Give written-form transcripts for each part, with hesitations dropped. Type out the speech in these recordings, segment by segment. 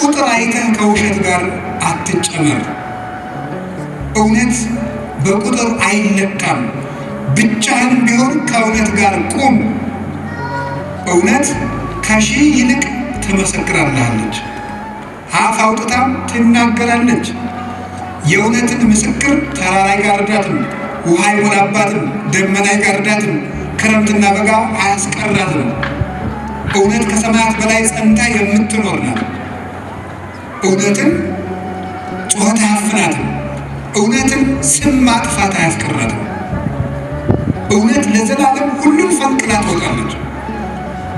ቁጥር አይተህ ከውሸት ጋር አትጨመር። እውነት በቁጥር አይለካም። ብቻህን ቢሆን ከእውነት ጋር ቁም። እውነት ከሺህ ይልቅ ትመሰክራለች፣ አፍ አውጥታም ትናገራለች። የእውነትን ምስክር ተራራ አይጋርዳትም፣ ውሃ አይሞላባትም፣ ደመና አይጋርዳትም፣ ክረምትና በጋ አያስቀራትም። እውነት ከሰማያት በላይ ጸንታ የምትኖር ናት። እውነትን ጩኸት አያፍናትም። እውነትን ስም ማጥፋት አያስቀራትም። እውነት ለዘላለም ሁሉም ፈንቅላ ትወጣለች።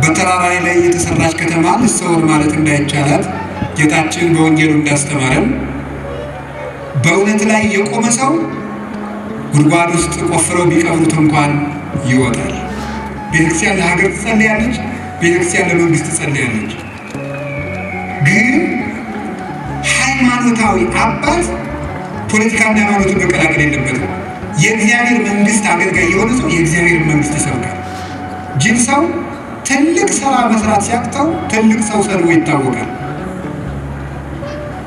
በተራራ ላይ የተሰራች ከተማ ልትሰወር ማለት እንዳይቻላት ጌታችን በወንጌሉ እንዳስተማረን በእውነት ላይ የቆመ ሰው ጉድጓድ ውስጥ ቆፍረው ቢቀብሩት እንኳን ይወጣል። ቤተክርስቲያን ለሀገር ትጸልያለች፣ ቤተክርስቲያን ለመንግስት ትጸልያለች። ግን ሃይማኖታዊ አባት ፖለቲካና ሃይማኖትን መቀላቀል የለበትም። የእግዚአብሔር መንግስት አገልጋይ የሆነ ሰው የእግዚአብሔር መንግስት ይሰብካል። ጅል ሰው ትልቅ ስራ መስራት ሲያቅተው ትልቅ ሰው ሰድቦ ይታወቃል።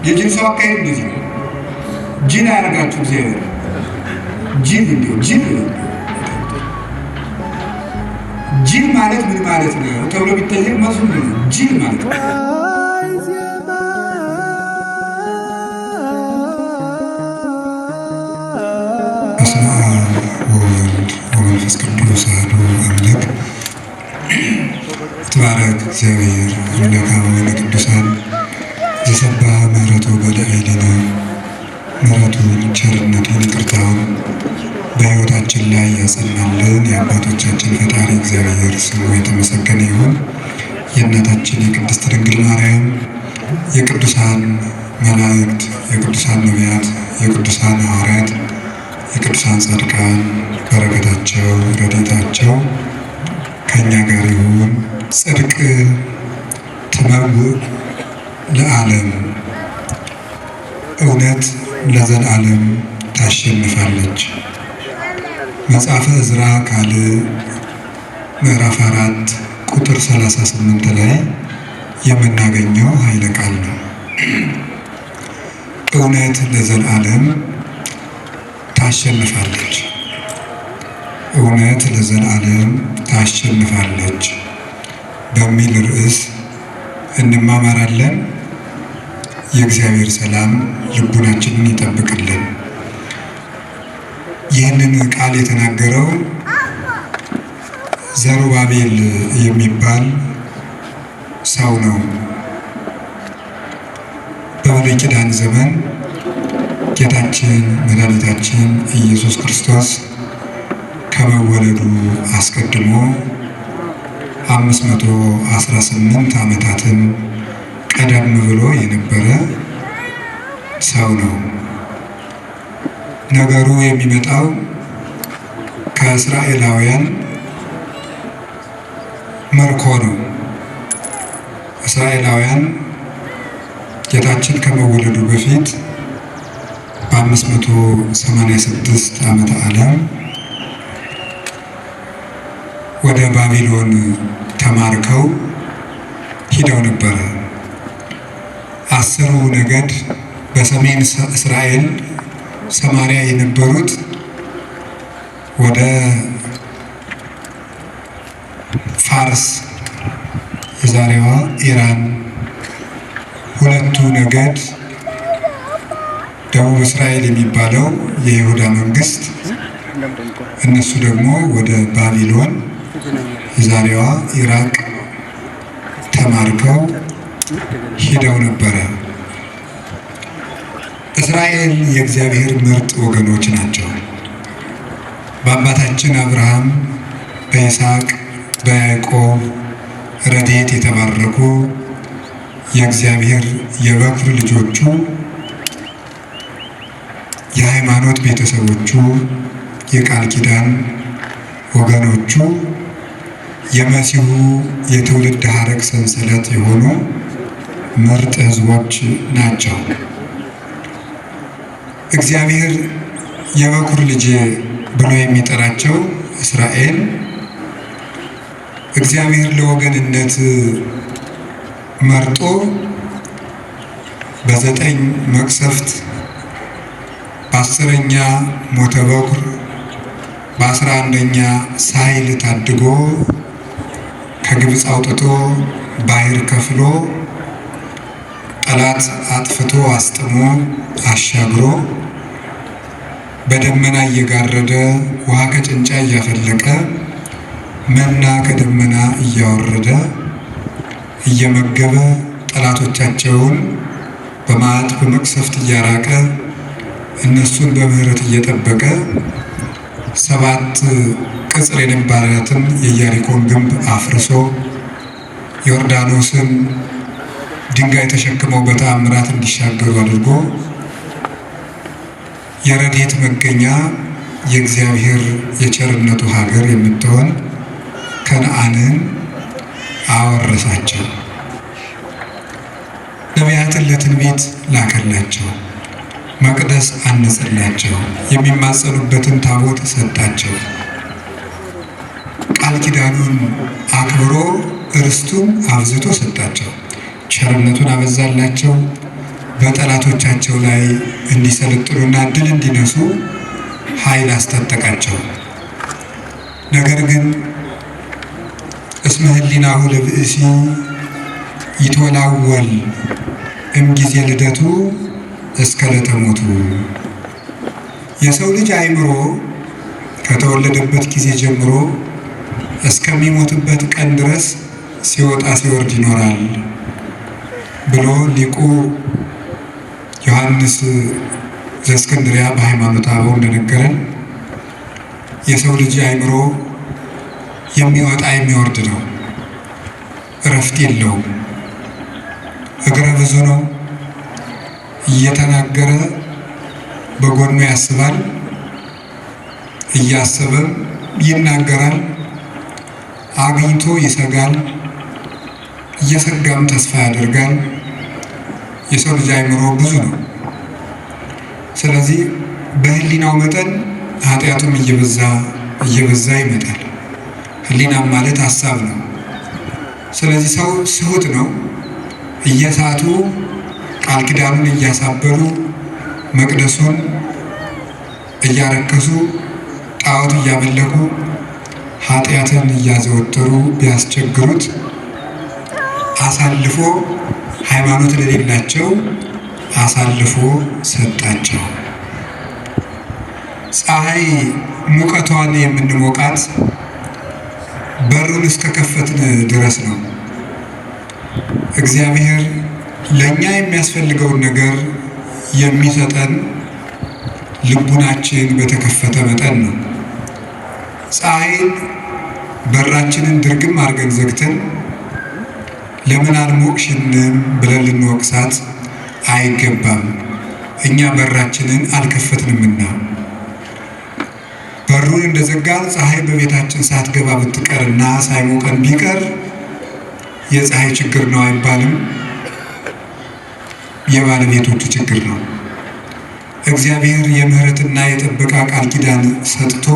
የጅል ሰው አካሄድ እንደዚህ ነው። ጅል አያደርጋችሁ እግዚአብሔር። ጅል እንዲሁ ጅል ማለት ምን ማለት ነው ተብሎ ቢጠየቅ መልሱ ነው ጅል ማለት ነው። በስመ አብ ወወልድ ወመንፈስ ቅዱስ አሐዱ አምላክ። ተባረክ እግዚአብሔር አምላከ አበዊነ ቅዱሳን ዘሰብሐ ምሕረቱ በላዕሌነ። ምሕረቱን ቸርነቱን ይቅርታውን በሕይወታችን ላይ ያጸናልን የአባቶቻችን ፈጣሪ እግዚአብሔር ስሙ የተመሰገነ ይሁን። የእናታችን የቅድስት ድንግል ማርያም የቅዱሳን መላእክት፣ የቅዱሳን ነቢያት፣ የቅዱሳን ሐዋርያት፣ የቅዱሳን ጻድቃን በረከታቸው ረድኤታቸው ከእኛ ጋር ይሁን። ጽድቅ ትመውእ ለዓለም፣ እውነት ለዘላለም ታሸንፋለች። መጽሐፈ ዕዝራ ካልዕ ምዕራፍ 4 ቁጥር 38 ላይ የምናገኘው ኃይለ ቃል ነው። እውነት ለዘላለም ታሸንፋለች። እውነት ለዘላለም ታሸንፋለች በሚል ርዕስ እንማማራለን። የእግዚአብሔር ሰላም ልቡናችንን ይጠብቅልን። ይህንን ቃል የተናገረው ዘሩባቤል የሚባል ሰው ነው። በብሉይ ኪዳን ዘመን ጌታችን መድኃኒታችን ኢየሱስ ክርስቶስ ከመወለዱ አስቀድሞ 518 ዓመታትን ቀደም ብሎ የነበረ ሰው ነው። ነገሩ የሚመጣው ከእስራኤላውያን ምርኮ ነው። እስራኤላውያን ጌታችን ከመወለዱ በፊት በ586 ዓመተ ዓለም ወደ ባቢሎን ተማርከው ሂደው ነበረ። 10ሩ ነገድ በሰሜን እስራኤል ሰማርያ የነበሩት ወደ ፋርስ የዛሬዋ ኢራን፣ 2ቱ ነገድ ደቡብ እስራኤል የሚባለው የይሁዳ መንግስት፣ እነሱ ደግሞ ወደ ባቢሎን የዛሬዋ ኢራቅ ተማርከው ሂደው ነበረ። እስራኤል የእግዚአብሔር ምርጥ ወገኖች ናቸው። በአባታችን አብርሃም፣ በይስሐቅ፣ በያዕቆብ ረድኤት የተባረኩ የእግዚአብሔር የበኩር ልጆቹ፣ የሃይማኖት ቤተሰቦቹ፣ የቃል ኪዳን ወገኖቹ፣ የመሲሁ የትውልድ ሐረግ ሰንሰለት የሆኑ ምርጥ ሕዝቦች ናቸው። እግዚአብሔር የበኩር ልጅ ብሎ የሚጠራቸው እስራኤል እግዚአብሔር ለወገንነት መርጦ በ9 መቅሰፍት፣ በ10ኛ ሞተ በኩር፣ በ11ኛ ሳይል ታድጎ ከግብፅ አውጥቶ ባህር ከፍሎ ጠላት አጥፍቶ አስጥሞ አሻግሮ በደመና እየጋረደ ውሃ ከጭንጫ እያፈለቀ መና ከደመና እያወረደ እየመገበ ጠላቶቻቸውን በመዓት በመቅሰፍት እያራቀ እነሱን በምህረት እየጠበቀ 7 ቅጽር የነበራትን የኢያሪኮን ግንብ አፍርሶ ዮርዳኖስን ድንጋይ ተሸክመው በተአምራት እንዲሻገሩ አድርጎ የረድኤት መገኛ የእግዚአብሔር የቸርነቱ ሀገር የምትሆን ከነዓንን አወረሳቸው። ነቢያትን ለትንቢት ላከላቸው። መቅደስ አነጸላቸው። የሚማጸኑበትን ታቦት ሰጣቸው። ቃል ኪዳኑን አክብሮ ርስቱን አብዝቶ ሰጣቸው። ቸርነቱን አበዛላቸው። በጠላቶቻቸው ላይ እንዲሰለጥኑና ድል እንዲነሱ ኃይል አስታጠቃቸው። ነገር ግን እስመ ህሊናሁ ለብእሲ ይትወላወል እምጊዜ ልደቱ እስከ ዕለተ ሞቱ። የሰው ልጅ አእምሮ ከተወለደበት ጊዜ ጀምሮ እስከሚሞትበት ቀን ድረስ ሲወጣ ሲወርድ ይኖራል ብሎ ሊቁ ዮሐንስ ዘእስክንድርያ በሃይማኖተ አበው እንደነገረን የሰው ልጅ አእምሮ የሚወጣ የሚወርድ ነው። እረፍት የለውም። እግረ ብዙ ነው። እየተናገረ በጎኑ ያስባል፣ እያሰበም ይናገራል። አግኝቶ ይሰጋል፣ እየሰጋም ተስፋ ያደርጋል። የሰው ልጅ አእምሮ ብዙ ነው። ስለዚህ በህሊናው መጠን ኃጢአቱም እየበዛ ይመጣል። ህሊናም ማለት ሀሳብ ነው። ስለዚህ ሰው ስሁት ነው። እየሳቱ ቃል ኪዳኑን እያሳበሉ መቅደሱን እያረከሱ ጣዖት እያመለኩ ኃጢአትን እያዘወተሩ ቢያስቸግሩት አሳልፎ ሃይማኖት ለሌላቸው አሳልፎ ሰጣቸው። ፀሐይ ሙቀቷን የምንሞቃት በሩን እስከከፈትን ድረስ ነው። እግዚአብሔር ለእኛ የሚያስፈልገውን ነገር የሚሰጠን ልቡናችን በተከፈተ መጠን ነው። ፀሐይን በራችንን ድርግም አድርገን ዘግተን ለምን አልሞቅሽንም ብለን ልንወቅሳት አይገባም። እኛ በራችንን አልከፈትንምና። በሩን እንደዘጋን ፀሐይ በቤታችን ሳትገባ ብትቀርና ሳይሞቀን ቢቀር የፀሐይ ችግር ነው አይባልም፣ የባለቤቶቹ ችግር ነው። እግዚአብሔር የምህረትና የጥበቃ ቃል ኪዳን ሰጥቶ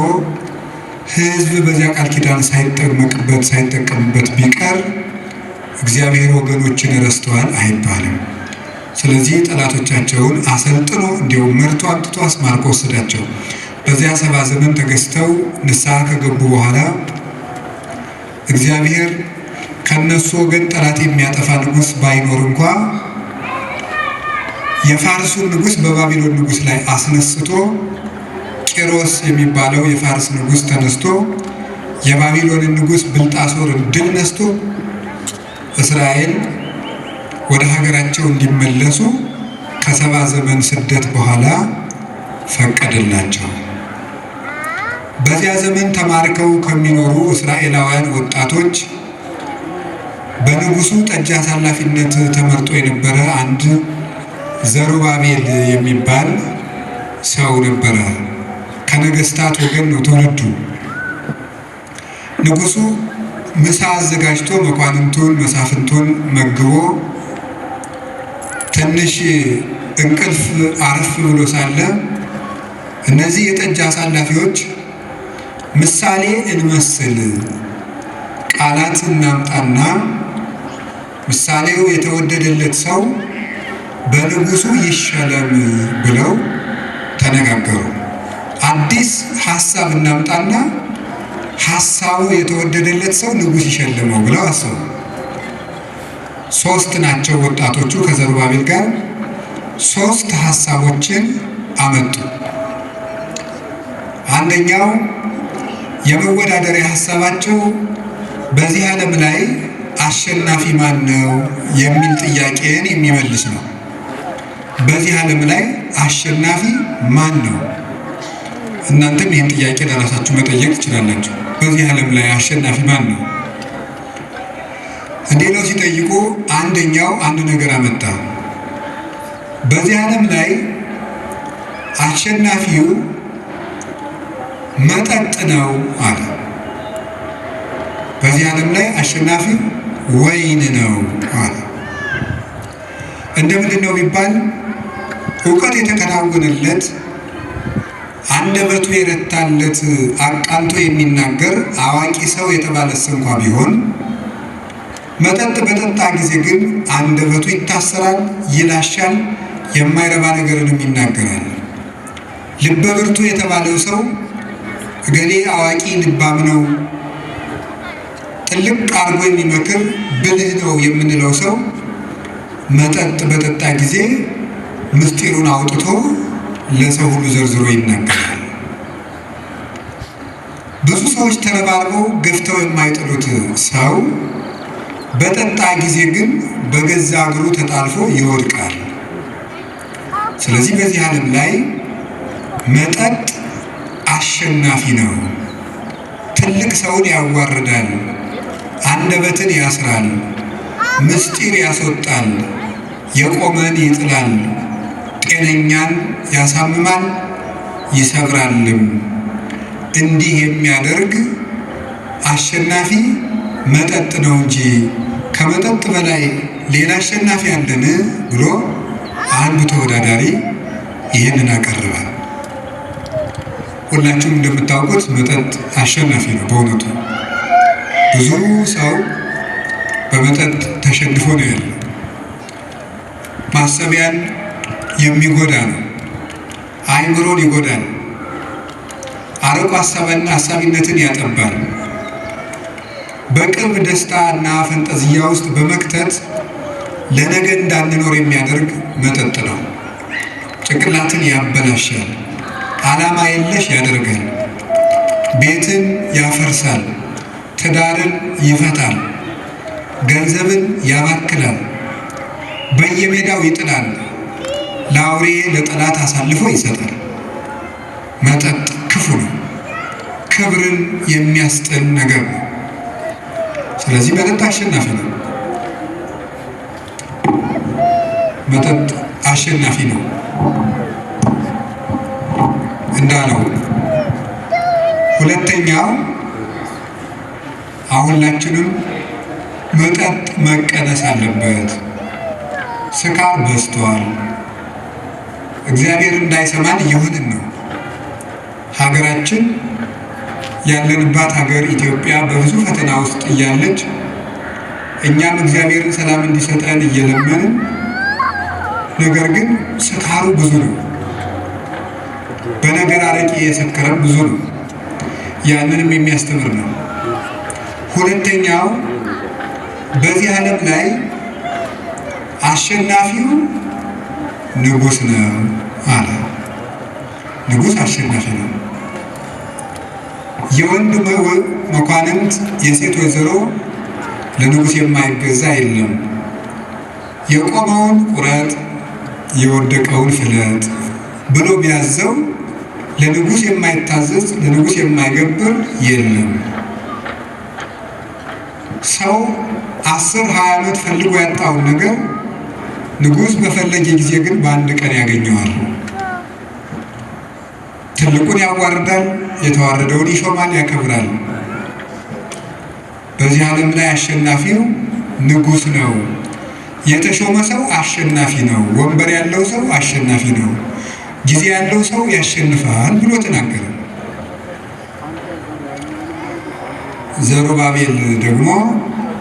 ሕዝብ በዚያ ቃል ኪዳን ሳይጠቀምበት ቢቀር እግዚአብሔር ወገኖችን ረስተዋል አይባልም። ስለዚህ ጠላቶቻቸውን አሰልጥኖ እንዲሁም መርቶ አምጥቶ አስማርኮ ወሰዳቸው። በዚያ 70 ዘመን ተገዝተው ንስሐ ከገቡ በኋላ እግዚአብሔር ከነሱ ወገን ጠላት የሚያጠፋ ንጉሥ ባይኖር እንኳ የፋርሱን ንጉሥ በባቢሎን ንጉሥ ላይ አስነስቶ ቂሮስ የሚባለው የፋርስ ንጉሥ ተነስቶ የባቢሎንን ንጉሥ ብልጣሶርን ድል ነስቶ እስራኤል ወደ ሀገራቸው እንዲመለሱ ከ70 ዘመን ስደት በኋላ ፈቀደላቸው። በዚያ ዘመን ተማርከው ከሚኖሩ እስራኤላውያን ወጣቶች በንጉሱ ጠጅ አሳላፊነት ተመርጦ የነበረ አንድ ዘሩባቤል የሚባል ሰው ነበረ። ከነገስታት ወገን ነው ትውልዱ። ንጉሱ ምሳ አዘጋጅቶ መኳንንቱን መሳፍንቱን መግቦ ትንሽ እንቅልፍ አረፍ ብሎ ሳለ እነዚህ የጠጅ አሳላፊዎች ምሳሌ እንመስል ቃላት እናምጣና ምሳሌው የተወደደለት ሰው በንጉሱ ይሸለም ብለው ተነጋገሩ። አዲስ ሀሳብ እናምጣና ሀሳቡ የተወደደለት ሰው ንጉስ ይሸልመው ብለው አሰቡ። ሶስት ናቸው ወጣቶቹ ከዘሩባቤል ጋር ሶስት ሀሳቦችን አመጡ። አንደኛው የመወዳደሪያ ሀሳባቸው በዚህ ዓለም ላይ አሸናፊ ማን ነው የሚል ጥያቄን የሚመልስ ነው። በዚህ ዓለም ላይ አሸናፊ ማን ነው? እናንተም ይህን ጥያቄ ለራሳችሁ መጠየቅ ትችላላችሁ። በዚህ ዓለም ላይ አሸናፊ ማን ነው? እንዲህ ነው ሲጠይቁ፣ አንደኛው አንድ ነገር አመጣ። በዚህ ዓለም ላይ አሸናፊው መጠጥ ነው አለ። በዚህ ዓለም ላይ አሸናፊው ወይን ነው አለ። እንደምንድን ነው ቢባል እውቀት የተከናወነለት አንደበቱ የረታለት አቃንቶ የሚናገር አዋቂ ሰው የተባለስ እንኳ ቢሆን መጠጥ በጠጣ ጊዜ ግን አንደበቱ ይታሰራል፣ ይላሻል፣ የማይረባ ነገርንም ይናገራል። ልበ ብርቱ የተባለው ሰው እገሌ አዋቂ ልባም ነው፣ ጥልቅ አርጎ የሚመክር ብልህ ነው የምንለው ሰው መጠጥ በጠጣ ጊዜ ምስጢሩን አውጥቶ ለሰው ሁሉ ዘርዝሮ ይናገራል። ብዙ ሰዎች ተረባርበው ገፍተው የማይጥሉት ሰው በጠጣ ጊዜ ግን በገዛ እግሩ ተጣልፎ ይወድቃል። ስለዚህ በዚህ ዓለም ላይ መጠጥ አሸናፊ ነው። ትልቅ ሰውን ያዋርዳል፣ አንደበትን ያስራል፣ ምስጢር ያስወጣል፣ የቆመን ይጥላል፣ ጤነኛን ያሳምማል፣ ይሰብራልም። እንዲህ የሚያደርግ አሸናፊ መጠጥ ነው እንጂ ከመጠጥ በላይ ሌላ አሸናፊ አለን ብሎ አንዱ ተወዳዳሪ ይህንን አቀርባል። ሁላችሁም እንደምታውቁት መጠጥ አሸናፊ ነው። በእውነቱ ብዙ ሰው በመጠጥ ተሸንፎ ነው ያለው። ማሰቢያን የሚጎዳ ነው። አእምሮን ይጎዳል። አርቆ አሳቢነትን ያጠባል። በቅርብ ደስታ እና ፈንጠዝያ ውስጥ በመክተት ለነገ እንዳንኖር የሚያደርግ መጠጥ ነው። ጭንቅላትን ያበላሻል። ዓላማ የለሽ ያደርጋል። ቤትን ያፈርሳል። ትዳርን ይፈታል። ገንዘብን ያባክላል። በየሜዳው ይጥላል። ለአውሬ ለጠላት አሳልፎ ይሰጣል። መጠጥ ክፉ ነው። ክብርን የሚያስጥል ነገር ነው። ስለዚህ መጠጥ አሸናፊ ነው። መጠጥ አሸናፊ ነው እንዳለው። ሁለተኛው ሁላችንም መጠጥ መቀነስ አለበት። ስካር በዝቷል። እግዚአብሔር እንዳይሰማን እየሆንን ነው። ሀገራችን ያለንባት ሀገር ኢትዮጵያ በብዙ ፈተና ውስጥ እያለች እኛም እግዚአብሔርን ሰላም እንዲሰጠን እየለመንን፣ ነገር ግን ስካሩ ብዙ ነው። በነገር አረቄ የሰከረም ብዙ ነው። ያንንም የሚያስተምር ነው። ሁለተኛው በዚህ ዓለም ላይ አሸናፊው ንጉሥ ነው አለ። ንጉሥ አሸናፊ ነው። የወንድ መኳንንት የሴት ወይዘሮ ለንጉሥ የማይገዛ የለም። የቆመውን ቁረጥ የወደቀውን ፍለጥ ብሎ ቢያዘው ለንጉሥ የማይታዘዝ ለንጉሥ የማይገብር የለም። ሰው 10-20 ዓመት ፈልጎ ያጣውን ነገር ንጉሥ በፈለገ ጊዜ ግን በአንድ ቀን ያገኘዋል። ትልቁን ያዋርዳል፣ የተዋረደውን ይሾማል፣ ያከብራል። በዚህ ዓለም ላይ አሸናፊው ንጉሥ ነው። የተሾመ ሰው አሸናፊ ነው። ወንበር ያለው ሰው አሸናፊ ነው። ጊዜ ያለው ሰው ያሸንፋል ብሎ ተናገረ። ዘሩባቤል ደግሞ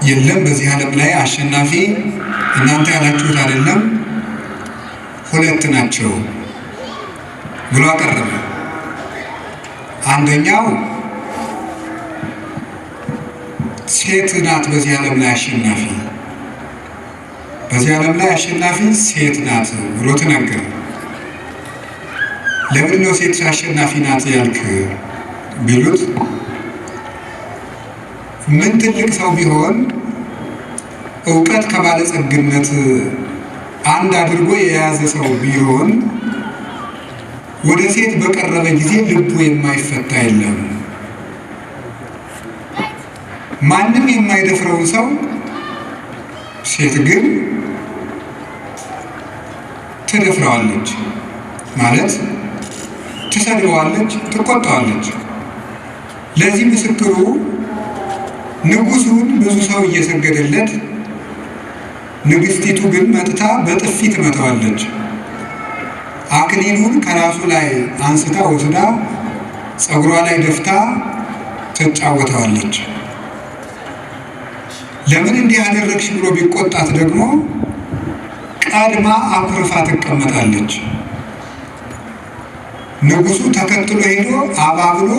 የለም በዚህ ዓለም ላይ አሸናፊ እናንተ ያላችሁት አይደለም፣ ሁለት ናቸው ብሎ አቀረበ። አንደኛው ሴት ናት በዚህ ዓለም ላይ አሸናፊ፣ በዚህ ዓለም ላይ አሸናፊ ሴት ናት ብሎ ተናገረ። ለምን ነው ሴት አሸናፊ ናት ያልክ ቢሉት ምን ትልቅ ሰው ቢሆን እውቀት ከባለጸግነት አንድ አድርጎ የያዘ ሰው ቢሆን ወደ ሴት በቀረበ ጊዜ ልቡ የማይፈታ የለም። ማንም የማይደፍረውን ሰው ሴት ግን ትደፍረዋለች፣ ማለት ትሰድበዋለች፣ ትቆጣዋለች። ለዚህ ምስክሩ ንጉሡን ብዙ ሰው እየሰገደለት፣ ንግስቲቱ ግን መጥታ በጥፊ ትመታዋለች። አክሊሉን ከራሱ ላይ አንስታ ወስዳ ፀጉሯ ላይ ደፍታ ትጫወተዋለች። ለምን እንዲህ አደረግሽ ብሎ ቢቆጣት ደግሞ ቀድማ አኩርፋ ትቀመጣለች። ንጉሡ ተከትሎ ሄዶ አባብሎ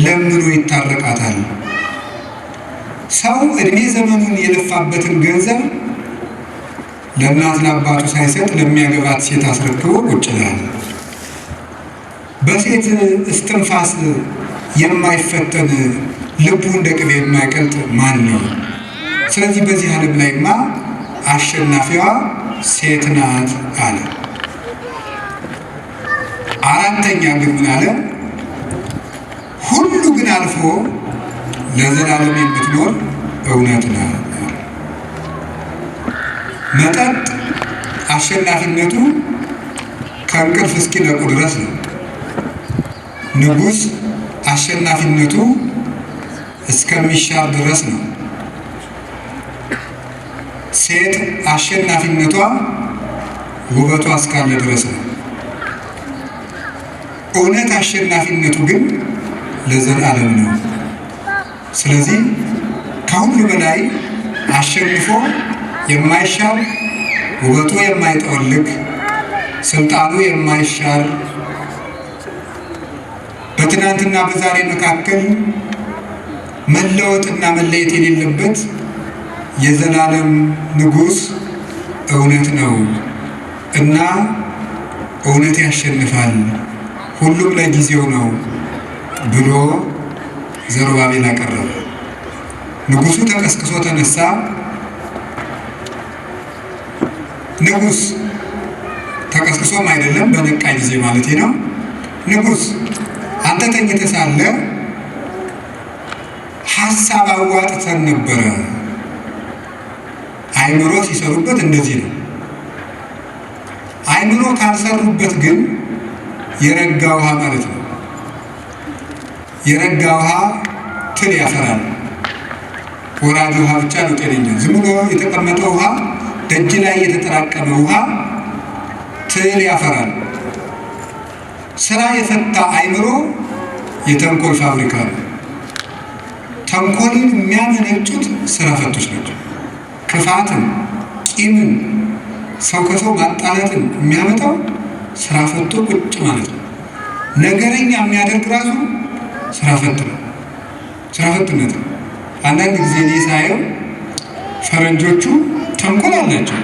ለምኖ ይታረቃታል። ሰው እድሜ ዘመኑን የለፋበትን ገንዘብ ለእናት ለአባቱ ሳይሰጥ ለሚያገባት ሴት አስረክቦ ቁጭ ይላል። በሴት እስትንፋስ የማይፈተን ልቡ እንደ ቅቤ የማይቀልጥ ማን ነው? ስለዚህ በዚህ ዓለም ላይማ አሸናፊዋ ሴት ናት አለ። አራተኛ ግን ምን አለ? ሁሉ ግን አልፎ ለዘላለም የምትኖር እውነት ናት። መጠጥ አሸናፊነቱ ከእንቅልፍ እስኪነቁ ድረስ ነው። ንጉሥ አሸናፊነቱ እስከሚሻር ድረስ ነው። ሴት አሸናፊነቷ ውበቷ እስካለ ድረስ ነው። እውነት አሸናፊነቱ ግን ለዘላለም ነው። ስለዚህ ከሁሉ በላይ አሸንፎ የማይሻር ውበቱ የማይጠወልግ ስልጣኑ የማይሻር በትናንትና በዛሬ መካከል መለወጥና መለየት የሌለበት የዘላለም ንጉሥ እውነት ነው እና እውነት ያሸንፋል፣ ሁሉም ለጊዜው ነው ብሎ ዘሩባቤል አቀረበ። ንጉሡ ተቀስቅሶ ተነሳ። ንጉሥ ተቀስቅሶም አይደለም በነቃ ጊዜ ማለት ነው። ንጉሥ አንተ ተኝተህ ሳለ ሐሳብ አዋጥተን ነበረ። አይምሮ ሲሰሩበት እንደዚህ ነው። አይምሮ ካልሰሩበት ግን የረጋ ውሃ ማለት ነው። የረጋ ውሃ ትል ያፈራል። ወራጅ ውሃ ብቻ ነው ጤነኛ። ዝም ብሎ የተቀመጠ ውሃ፣ ደጅ ላይ የተጠራቀመ ውሃ ትል ያፈራል። ስራ የፈታ አይምሮ የተንኮል ፋብሪካ ነው። ተንኮልን የሚያመነጩት ስራ ፈቶች ናቸው። ክፋትን፣ ቂምን፣ ሰው ከሰው ማጣላትን የሚያመጣው ስራ ፈቶ ቁጭ ማለት ነው። ነገረኛ የሚያደርግ ራሱ ስራ ፈት ነው። ስራ ፈትነት ነው። አንዳንድ ጊዜ እኔ ሳየው ፈረንጆቹ ተንኮል አላቸው።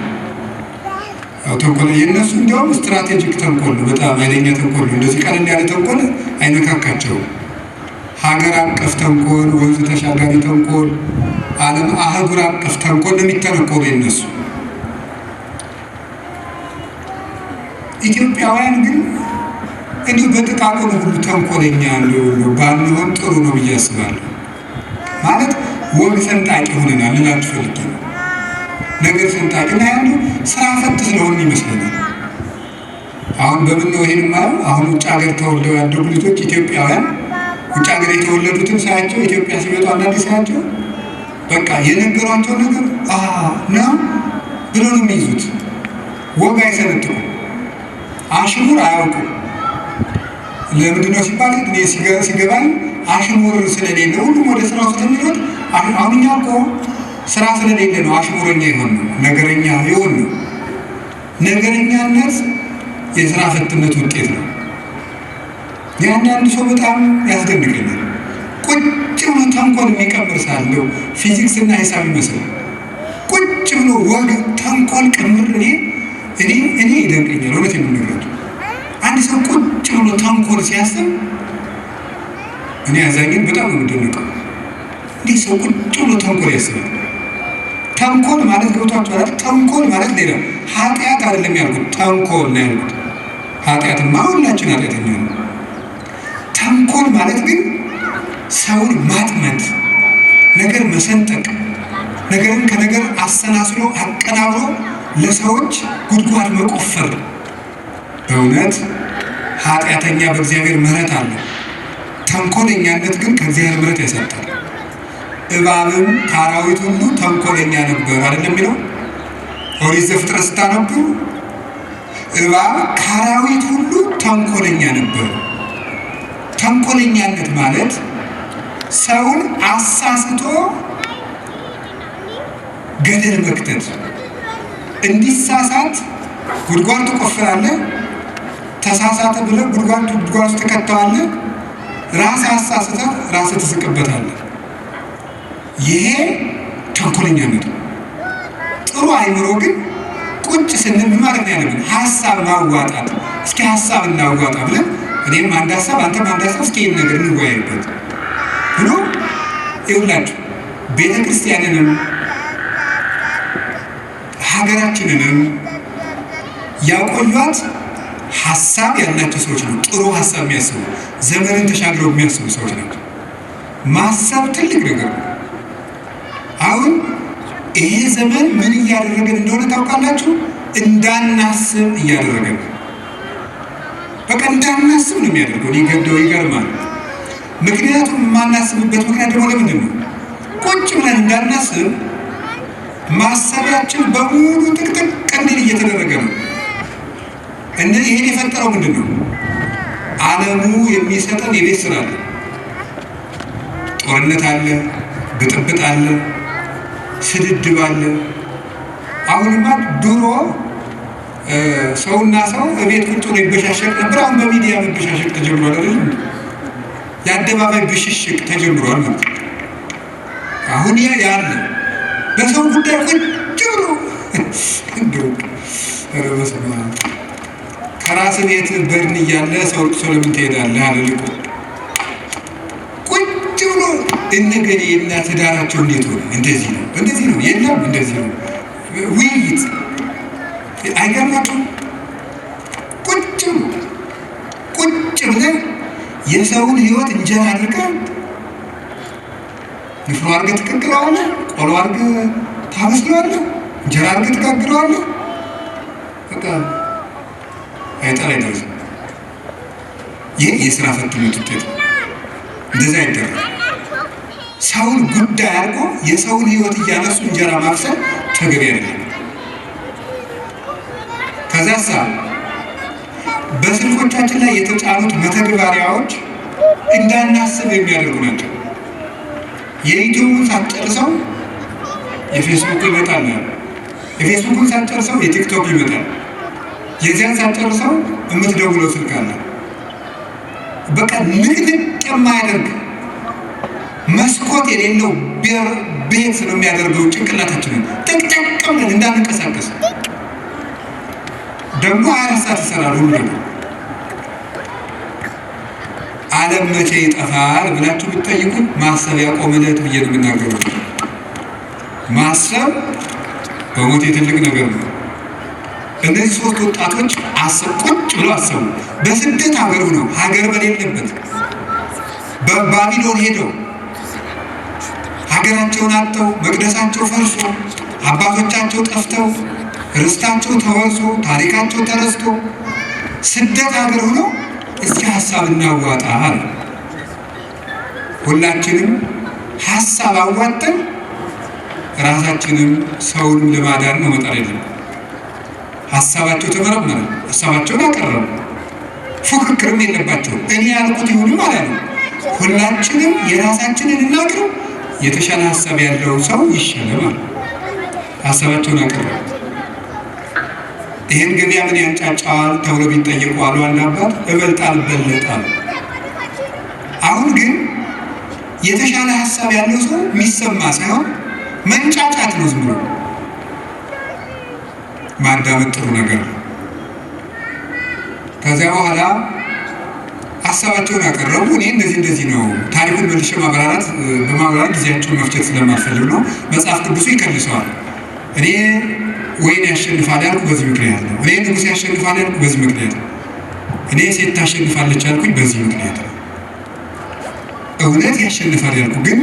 ያው ተንኮል የነሱ እንዲያውም ስትራቴጂክ ተንኮል ነው። በጣም ኃይለኛ ተንኮል ነው። እንደዚህ ቀለል ያለ ተንኮል አይነካካቸውም። ሀገር አቀፍ ተንኮል፣ ወንዝ ተሻጋሪ ተንኮል፣ ዓለም አህጉር አቀፍ ተንኮል ነው የሚተነኮሉ የነሱ። ኢትዮጵያውያን ግን እንዲሁ በጥቃቅኑ ሁሉ ተንኮለኛ ባንሆን ጥሩ ነው ብዬ አስባለሁ። ማለት ወግ ሰንጣቂ ሆነናል ልላችሁ ፈልጌ ነው። ነገር ሰንጣቂ እና ያሉ ስራ ፈት ስለሆን ይመስለኛል። አሁን በምን ነው ይሄን ማለት? አሁን ውጭ ሀገር ተወልደው ያደጉ ልጆች ኢትዮጵያውያን ውጭ ሀገር የተወለዱትን ሳያቸው ኢትዮጵያ ሲመጡ አንዳንዴ ሳያቸው በቃ የነገሯቸው ነገር ነው ብሎ ነው የሚይዙት። ወግ አይሰነጥቁም፣ አሽሙር አያውቁም። ለምንድን ነው ሲባል እኔ ሲገባኝ አሽሙር ስለሌለ ሁሉም ወደ ስራው ስለሚሮጥ፣ አሁን እኛ እኮ ስራ ስለሌለ ነው አሽሙረኛ የሆን ነው ነገረኛ የሆን ነው። ነገረኛነት የስራ ፈትነት ውጤት ነው። የአንዳንድ ሰው በጣም ያስደንቀኛል። ቁጭ ብሎ ተንኮል የሚቀምር ሳለው ፊዚክስ እና ሂሳብ ይመስላል። ቁጭ ብሎ ወግ ተንኮል ቅምር እኔ ይደንቀኛል። እውነት የምንረዱ አንድ ሰው ቁጭ ብሎ ተንኮል ሲያስብ እኔ አዛኝን በጣም ነው የምደንቀው። እንዲህ ሰው ቁጭ ብሎ ተንኮል ያስባል። ተንኮል ማለት ገብቷችኋል? ተንኮል ማለት ሌላ ኃጢአት አይደለም ያልኩት፣ ተንኮል ነው ያልኩት። ኃጢአትማ ሁላችን ኃጢአተኛ ነው። ተንኮል ማለት ግን ሰውን ማጥመድ፣ ነገር መሰንጠቅ፣ ነገርን ከነገር አሰናስሎ አቀናብሮ ለሰዎች ጉድጓድ መቆፈር። በእውነት ኃጢአተኛ በእግዚአብሔር ምሕረት አለ። ተንኮለኛነት ግን ከእግዚአብሔር ምሕረት ያሰጣል። እባብም ከአራዊት ሁሉ ተንኮለኛ ነበር አይደለም የሚለው ኦሪት ዘፍጥረት ስታነቡ፣ እባብ ከአራዊት ሁሉ ተንኮለኛ ነበር። ተንኮለኛነት ማለት ሰውን አሳስቶ ገደል መክተት። እንዲሳሳት ጉድጓድ ትቆፍራለህ፣ ተሳሳተ ብለህ ጉድጓድ ውስጥ ትከተዋለህ። ራስህ አሳስተህ ራስህ ትስቅበታለህ። ይሄ ተንኮለኛነት ነው። ጥሩ አይምሮ ግን ቁጭ ስንል ምን ማለት ነው ያለብን? ሀሳብ ማዋጣት። እስኪ ሀሳብ እናዋጣ ብለን እኔም አንድ ሀሳብ አንተም አንድ ሀሳብ እስኪ ይህን ነገር እንወያይበት ብሎ ይውላችሁ ቤተ ክርስቲያንንም ሀገራችንንም ያቆዩት ሀሳብ ያላቸው ሰዎች ነው። ጥሩ ሀሳብ የሚያስቡ ዘመንን ተሻግረው የሚያስቡ ሰዎች ናቸው። ማሰብ ትልቅ ነገር ነው። አሁን ይሄ ዘመን ምን እያደረገን እንደሆነ ታውቃላችሁ? እንዳናስብ እያደረገን ነው። በቃ እንዳናስብ ነው የሚያደርገው። ሊገደው ይገርማል። ምክንያቱም የማናስብበት ምክንያት ደግሞ ለምንድን ነው? ቁጭ ብለን እንዳናስብ ማሰቢያችን በሙሉ ጥቅጥቅ እንዲል እየተደረገ ነው። ይሄን የፈጠረው ምንድን ነው? ዓለሙ የሚሰጠን የቤት ስራ አለ። ጦርነት አለ፣ ብጥብጥ አለ፣ ስድድብ አለ። አሁንማ ድሮ ሰውና ሰው እቤት ቁጭ ብሎ ይበሻሸቅ ነበር። አሁን በሚዲያ መበሻሸቅ ተጀምሯል አይደል? የአደባባይ ብሽሽቅ ተጀምሯል ማለት ነው። አሁን ያለ በሰው ጉዳይ ቁጭ ብሎ እንደው በስመ አብ ከራስ ቤት በድን እያለ ሰው ለምን ትሄዳለህ አለ ልቁ። ቁጭ ብሎ እነገሌ እና ትዳራቸው እንዴት ሆነ? እንደዚህ ነው እንደዚህ ነው የለም እንደዚህ ነው ውይይት አይገርማችሁም? ቁጭ ብለን የሰውን ህይወት እንጀራ አድርገህ ንፍሮ አድርገህ ትቀቅለዋለህ፣ ቆሎ አድርገህ ታበስለዋለህ፣ እንጀራ አድርገህ ትጋግረዋለህ። በቃ አይጠራ አይደርስም። ይህ የስራ ፈትነት ውጤት ነው። እንደዛ አይደረግ። ሰውን ጉዳይ አድርጎ የሰውን ህይወት እያነሱ እንጀራ ማብሰል ተገቢ አይደለም። ከዛሳ በስልኮቻችን ላይ የተጫኑት መተግበሪያዎች እንዳናስብ የሚያደርጉ ናቸው። የዩቲዩብን ሳትጨርሰው የፌስቡክ ይመጣል፣ የፌስቡክን ሳትጨርሰው የቲክቶክ ይመጣል፣ የዚያን ሳትጨርሰው የምትደውለው ስልክ አለ። በቃ ንቅንቅ የማያደርግ መስኮት የሌለው ቤት ነው የሚያደርገው ጭንቅላታችንን ጥቅጥቅ ብለን እንዳንቀሳቀስ። ደግሞ 24 ሰዓት ይሰራል ሁሉ ነገር። ዓለም መቼ ይጠፋል ብላችሁ ብትጠይቁኝ ማሰብ ያቆመለት ብዬ ነው የምናገረው። ማሰብ በሞት ትልቅ ነገር ነው። እነዚህ ሶስት ወጣቶች ቁጭ ብለው አሰቡ። በስደት ሀገር ነው ሀገር በሌለበት በባቢሎን ሄደው ሀገራቸውን አጥተው መቅደሳቸው ፈርሶ አባቶቻቸው ጠፍተው ርስታቸው ተወርሶ ታሪካቸው ተረስቶ ስደት ሀገር ሆኖ እስኪ ሀሳብ እናዋጣ አለ። ሁላችንም ሀሳብ አዋጠን ራሳችንም ሰውንም ለማዳን ነው መጣር የለም። ሀሳባቸው ተመረመረ፣ ሀሳባቸውን አቀረቡ። ፉክክርም የለባቸው። እኔ ያልኩት ይሁንም ማለት ነው። ሁላችንም የራሳችንን እናቅርብ፣ የተሻለ ሀሳብ ያለው ሰው ይሸለማል። ሀሳባቸውን አቀረቡ። ይህን ገበያ ምን ያንጫጫዋል ተብሎ ቢጠየቁ አሉ አንድ አባት እበልጥ አልበለጣል። አሁን ግን የተሻለ ሀሳብ ያለው ሰው የሚሰማ ሳይሆን መንጫጫት ነው። ዝም ብሎ ማዳመጥ ጥሩ ነገር ነው። ከዚያ በኋላ ሀሳባቸውን ያቀረቡ እኔ እንደዚህ ነው ታሪኩን መልሼ በማብራራት ጊዜያቸውን መፍጨት ስለማልፈልግ ነው። መጽሐፍ ቅዱሱ ይከልሰዋል። እኔ ወይን ያሸንፋል ያልኩ በዚህ ምክንያት ነው። እኔ ንጉሥ ያሸንፋል ያልኩ በዚህ ምክንያት ነው። እኔ ሴት ታሸንፋለች ያልኩኝ በዚህ ምክንያት ነው። እውነት ያሸንፋል ያልኩ ግን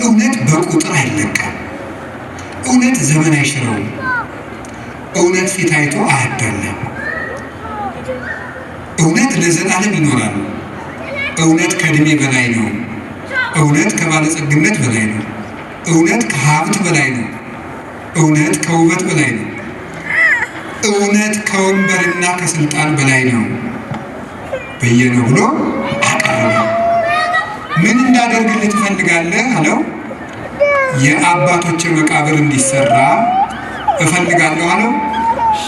እውነት በቁጥር አይለካም። እውነት ዘመን አይሽረውም። እውነት ፊት አይቶ አያዳለም። እውነት ለዘላለም ይኖራል። እውነት ከእድሜ በላይ ነው። እውነት ከባለጸግነት በላይ ነው። እውነት ከሀብት በላይ ነው። እውነት ከውበት በላይ ነው። እውነት ከወንበርና ከስልጣን በላይ ነው በየነው ብሎ አቀረበ። ምን እንዳደርግልህ ትፈልጋለህ አለው። የአባቶች መቃብር እንዲሰራ እፈልጋለሁ አለው።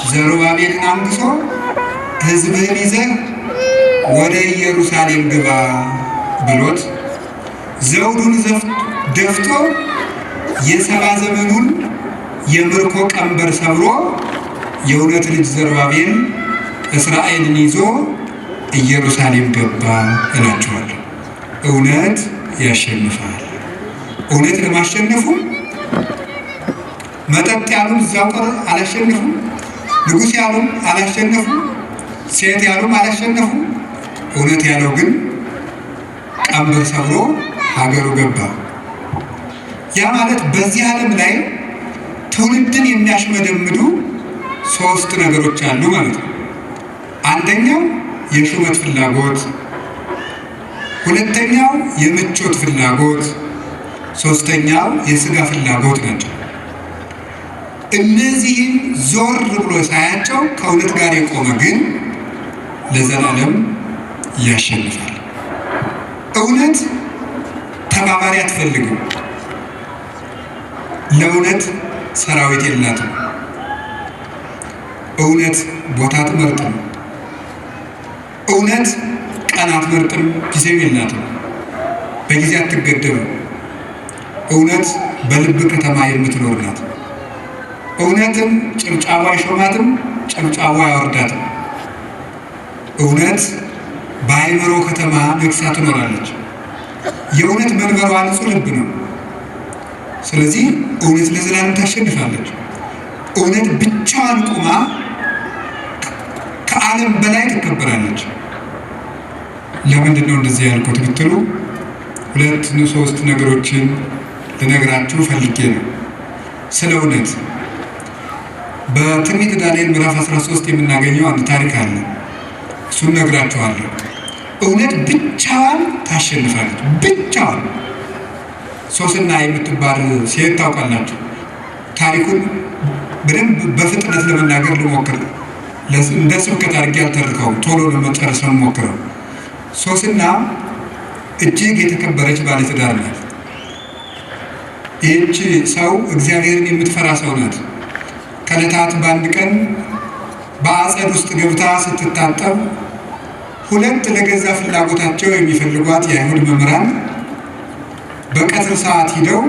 ዘሩባቤልን አንግሶ ሕዝብህን ይዘህ ወደ ኢየሩሳሌም ግባ ብሎት ዘውዱን ደፍቶ የሰባ ዘመኑን የምርኮ ቀንበር ሰብሮ የእውነት ልጅ ዘሩባቤል እስራኤልን ይዞ ኢየሩሳሌም ገባ እላችኋለሁ። እውነት ያሸንፋል። እውነት ለማሸነፉ መጠጥ ያሉም እዛው ቀር አላሸነፉም። ንጉሥ ያሉም አላሸነፉም። ሴት ያሉም አላሸነፉም። እውነት ያለው ግን ቀንበር ሰብሮ ሀገሩ ገባ። ያ ማለት በዚህ ዓለም ላይ ትውልድን የሚያሽመደምዱ ሶስት ነገሮች አሉ ማለት ነው። አንደኛው የሹመት ፍላጎት፣ ሁለተኛው የምቾት ፍላጎት፣ ሶስተኛው የስጋ ፍላጎት ናቸው። እነዚህን ዞር ብሎ ሳያቸው ከእውነት ጋር የቆመ ግን ለዘላለም ያሸንፋል። እውነት ተባባሪ አትፈልግም። ለእውነት ሰራዊት የላትም። እውነት ቦታ አትመርጥም። እውነት ቀን አትመርጥም። ጊዜም የላትም። በጊዜ አትገደብም። እውነት በልብ ከተማ የምትኖር ናት። እውነትም ጭብጫቧ አይሾማትም፣ ጭብጫቧ አያወርዳትም። እውነት በአእምሮ ከተማ ነግሳ ትኖራለች። የእውነት መንበሯ ንጹሕ ልብ ነው። ስለዚህ እውነት ለዘላለም ታሸንፋለች። እውነት ብቻዋን ቁማ ከዓለም በላይ ትከበራለች። ለምንድን ነው እንደዚህ ያልኩት ብትሉ ሁለት ሶስት ነገሮችን ልነግራችሁ ፈልጌ ነው። ስለ እውነት በትንቢተ ዳንኤል ምዕራፍ 13 የምናገኘው አንድ ታሪክ አለ። እሱን ነግራችኋለሁ። እውነት ብቻዋን ታሸንፋለች። ብቻዋን ሶስና የምትባል ሴት ታውቃላችሁ። ታሪኩን በደንብ በፍጥነት ለመናገር ልሞክር። እንደ ስብከት አድርጌ አልተርከውም። ቶሎ ለመጨረስ ነው የምሞክረው። ሶስና እጅግ የተከበረች ባለትዳር ናት። ይህች ሰው እግዚአብሔርን የምትፈራ ሰው ናት። ከዕለታት በአንድ ቀን በአጸድ ውስጥ ገብታ ስትታጠብ ሁለት ለገዛ ፍላጎታቸው የሚፈልጓት የአይሁድ መምህራን በቀትር ሰዓት ሂደው